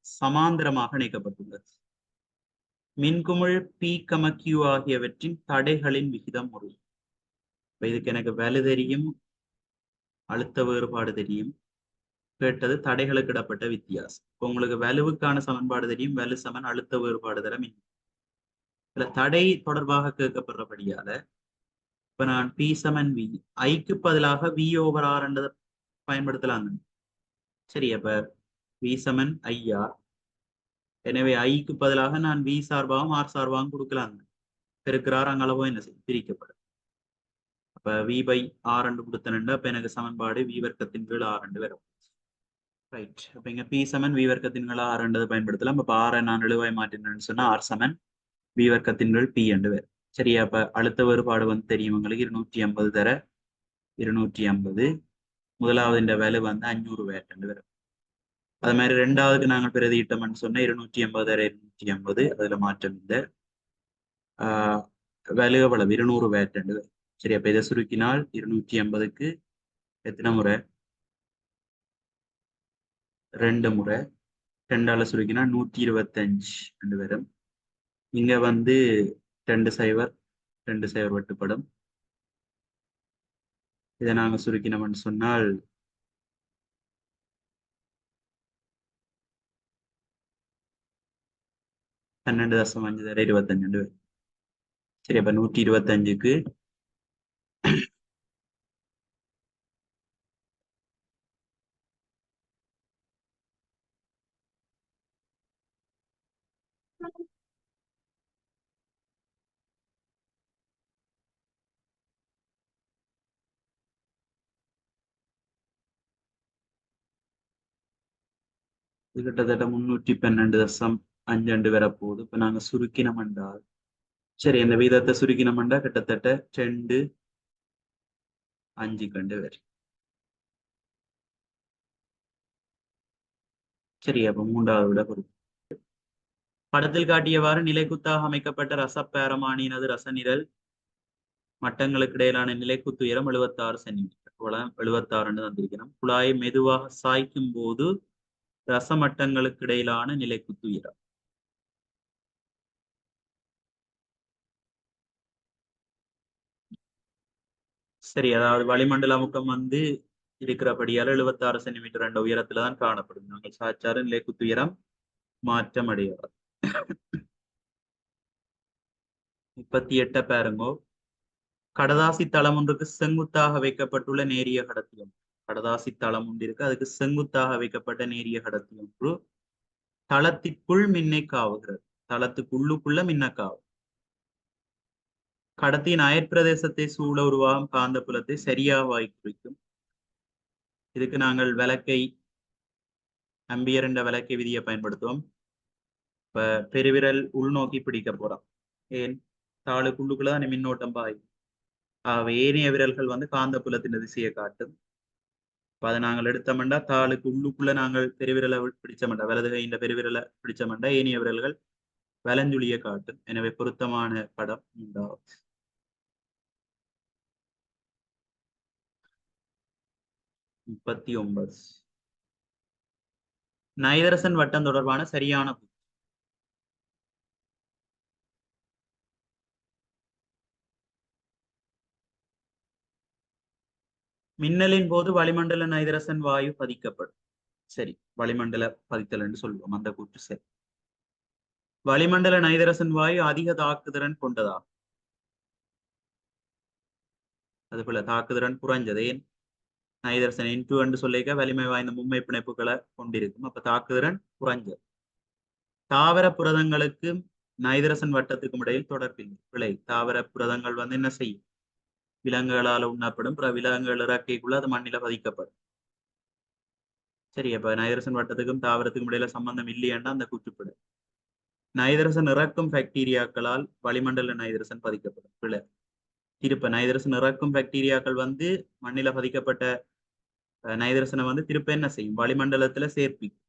சமாந்தரமாக இணைக்கப்பட்டுள்ளது. மின்குமிழ் பி கம கியூ ஆகியவற்றின் தடைகளின் விகிதம் ஒரு. இதுக்கு எனக்கு வலு தெரியும், அழுத்த வேறுபாடு தெரியும். கேட்டது தடைகளுக்கு இடப்பட்ட வித்தியாசம். இப்போ உங்களுக்கு வலுவுக்கான சமன்பாடு தெரியும், வலு சமன் அழுத்த வேறுபாடு தர மின். இதுல தடை தொடர்பாக கேட்கப்படுறபடியால இப்ப நான் பி சமன் வி, ஐக்கு பதிலாக வி ஓவர் ஆர் என்றதை பயன்படுத்தலாம். சரி, அப்ப வி சமன் ஐஆர். எனவே ஐக்கு பதிலாக நான் வி சார்பாகவும் ஆர் சார்பாகவும் கொடுக்கலாங்க. பெருக்கிறார் அங்களவோ என்ன செய்யும்? பிரிக்கப்படும். அப்ப வி பை ஆர் என்று கொடுத்தனண்டா அப்ப எனக்கு சமன்பாடு வி வர்க்கத்தின் கீழ் ஆர் என்று வரும். ரைட். அப்ப இங்க பி சமன் வி வர்க்கத்தின் கீழ் ஆர் என்றதை பயன்படுத்தலாம். அப்ப ஆரை நான் எழுவாய் மாற்றினேன்னு சொன்னா ஆர் சமன் வி வர்க்கத்தின் கீழ் பி என்று வரும். சரியா? அப்ப அழுத்த வேறுபாடு வந்து தெரியும் உங்களுக்கு. 250 தர 250. முதலாவது இந்த வேலை வந்து 500 வேட் என்று வரும். அது மாதிரி 2ஆவதுக்கு நாங்கள் பிரதியிட்டோம்னு சொன்னா 280 தர 250. அதுல மாற்றம் இல்லை. வேலை எவ்வளவு? 200 வேட் என்று வரும். சரி, அப்ப இதை சுருக்கினால் 280க்கு எத்தனை முறை? 2 முறை. 2ஆல சுருக்கினா 125 என்று வரும். இங்க வந்து 2 சைவர் 2 சைவர் வெட்டுப்படும். இதை நாங்க சுருக்கினோம்னு சொன்னால் 12.5 தர 25 வரும். சரி, அப்ப 125க்கு இது கிட்டத்தட்ட 312.5 வரப்போகுது. இப்ப நாங்க சுருக்கினம் என்றால் சரி, இந்த வீதத்தை சுருக்கினம் என்றா கிட்டத்தட்ட 2.5 கண்டு வரும். சரி, அப்ப 3வது விட பொறுத்து. படத்தில் காட்டியவாறு நிலைக்குத்தாக அமைக்கப்பட்ட ரசப்பேரமானினது ரசநிரல் மட்டங்களுக்கு இடையிலான நிலைக்குத்து உயரம் 76 சென்டிமீட்டர். 76 தந்திருக்கிறோம். குழாயை மெதுவாக சாய்க்கும் போது ரசமட்டங்களுக்கு இடையிலான நிலைக்குத்து உயரம். சரி, அதாவது வளிமண்டல அமுக்கம் வந்து இருக்கிறபடியால் 76 சென்டிமீட்டர் என்ற உயரத்துல தான் காணப்படும். நாங்கள் சாய்ச்சாறு நிலைக்குத்து உயரம் மாற்றம் அடையாது. 38 பாருங்கோ. கடதாசி தளம் ஒன்றுக்கு செங்குத்தாக வைக்கப்பட்டுள்ள நேரிய கடத்தி ஒன்று. கடதாசி தளம் ஒன்று இருக்கு, அதுக்கு செங்குத்தாக வைக்கப்பட்ட நேரிய கடத்தி ஒன்று தளத்திற்குள் மின்னை காவுகிறது. தளத்துக்குள்ளுக்குள்ள மின்ன காவு. கடத்தியின் அயற்பிரதேசத்தை சூழ உருவாகும் காந்த புலத்தை சரியாக குறிக்கும். இதுக்கு நாங்கள் விளக்கை அம்பியர் என்ற விளக்கை விதியை பயன்படுத்துவோம். இப்ப பெருவிரல் உள்நோக்கி பிடிக்க போறோம். ஏன்? தாளுக்குள்ளுக்குள்ளதான் மின்னோட்டம் பாயும். ஏனைய விரல்கள் வந்து காந்த புலத்தின் திசையை காட்டும். இப்ப அதை நாங்கள் எடுத்தோம்னா தாளுக்கு உள்ளுக்குள்ள நாங்கள் பெருவிரலை பிடிச்சோம்டா, வலது கையின் பெருவிரலை பிடிச்சோம்டா ஏனைய விரல்கள் வலஞ்சுழியை காட்டும். எனவே பொருத்தமான படம் உண்டாகும். 39 நைதரசன் வட்டம் தொடர்பான சரியான மின்னலின் போது வளிமண்டல நைதரசன் வாயு பதிக்கப்படும். சரி, வளிமண்டல பதித்தல் என்று சொல்லுவோம். அந்த கூற்று சரி. வளிமண்டல நைதரசன் வாயு அதிக தாக்குதிறன் கொண்டதாகும். அதுபோல தாக்குதிறன் குறைஞ்சது. ஏன்? நைதரசன் N2 என்று சொல்லிக்க வலிமை வாய்ந்த மும்மை பிணைப்புகளை கொண்டிருக்கும். அப்ப தாக்குதிறன் குறைஞ்சது. தாவர புரதங்களுக்கும் நைதரசன் வட்டத்துக்கும் இடையில் தொடர்பில்லை. விளை தாவர புரதங்கள் வந்து என்ன செய்யும்? விலங்குகளால் உண்ணப்படும். விலங்குகள் இறக்கைக்குள்ள அது மண்ணில பதிக்கப்படும். சரி, அப்ப நைதரசன் வட்டத்துக்கும் தாவரத்துக்கும் இடையில சம்பந்தம் இல்லையாண்டா அந்த கூற்றுப்படு. நைதரசன் இறக்கும் பாக்டீரியாக்களால் வளிமண்டல நைதரசன் பதிக்கப்படும். பிழை. திருப்ப நைதரசன் இறக்கும் பாக்டீரியாக்கள் வந்து மண்ணில பதிக்கப்பட்ட நைதரசனை வந்து திருப்ப என்ன செய்யும்? வளிமண்டலத்துல சேர்ப்பிக்கும்.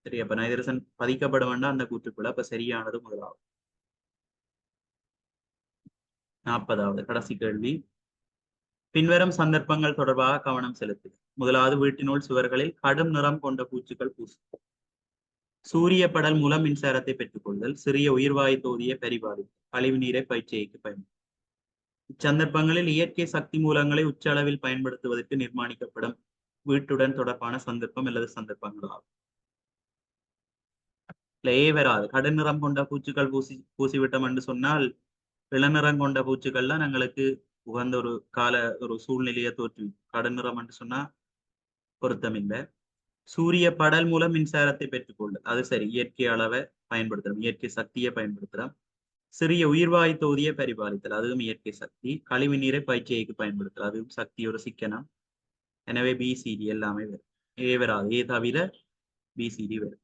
சரி, அப்ப நைதரசன் பதிக்கப்பட வேண்டாம் அந்த கூற்றுப்பட. அப்ப சரியானது முதலாவது. 40வது கடைசி கேள்வி. பின்வரும் சந்தர்ப்பங்கள் தொடர்பாக கவனம் செலுத்து. முதலாவது, வீட்டினுள் சுவர்களில் கடும் நிறம் கொண்ட பூச்சுக்கள் பூசும். சூரிய படல் மூலம் மின்சாரத்தை பெற்றுக்கொள்தல். சிறிய உயிர்வாயு தொகுதியை பரிபாலித்தல். கழிவு நீரை பயிற்சிக்கு பயன்படுத்தும். இச்சந்தர்ப்பங்களில் இயற்கை சக்தி மூலங்களை உச்ச அளவில் பயன்படுத்துவதற்கு நிர்மாணிக்கப்படும் வீட்டுடன் தொடர்பான சந்தர்ப்பம் அல்லது சந்தர்ப்பங்களாகும். வராது. கடுநிறம் கொண்ட பூச்சுக்கள் பூசிவிட்டோம் என்று சொன்னால் இளநிறம் கொண்ட பூச்சுக்கள்லாம் எங்களுக்கு உகந்த ஒரு சூழ்நிலையை தோற்று. கடுநிறம் என்று சொன்னா பொருத்தம் இல்லை. சூரிய படல் மூலம் மின்சாரத்தை பெற்றுக்கொள்ளும். அது சரி, இயற்கை அளவை பயன்படுத்துறோம், இயற்கை சக்தியை பயன்படுத்துறோம். சிறிய உயிர்வாயு தொகுதியை பரிபாலித்தல், அதுவும் இயற்கை சக்தி. கழிவு நீரை பயிற்சிக்கு பயன்படுத்தல், அதுவும் சக்தி ஒரு சிக்கனம். எனவே பிசிடி எல்லாமே வரும். வராது. தவிர பிசிடி வரும்.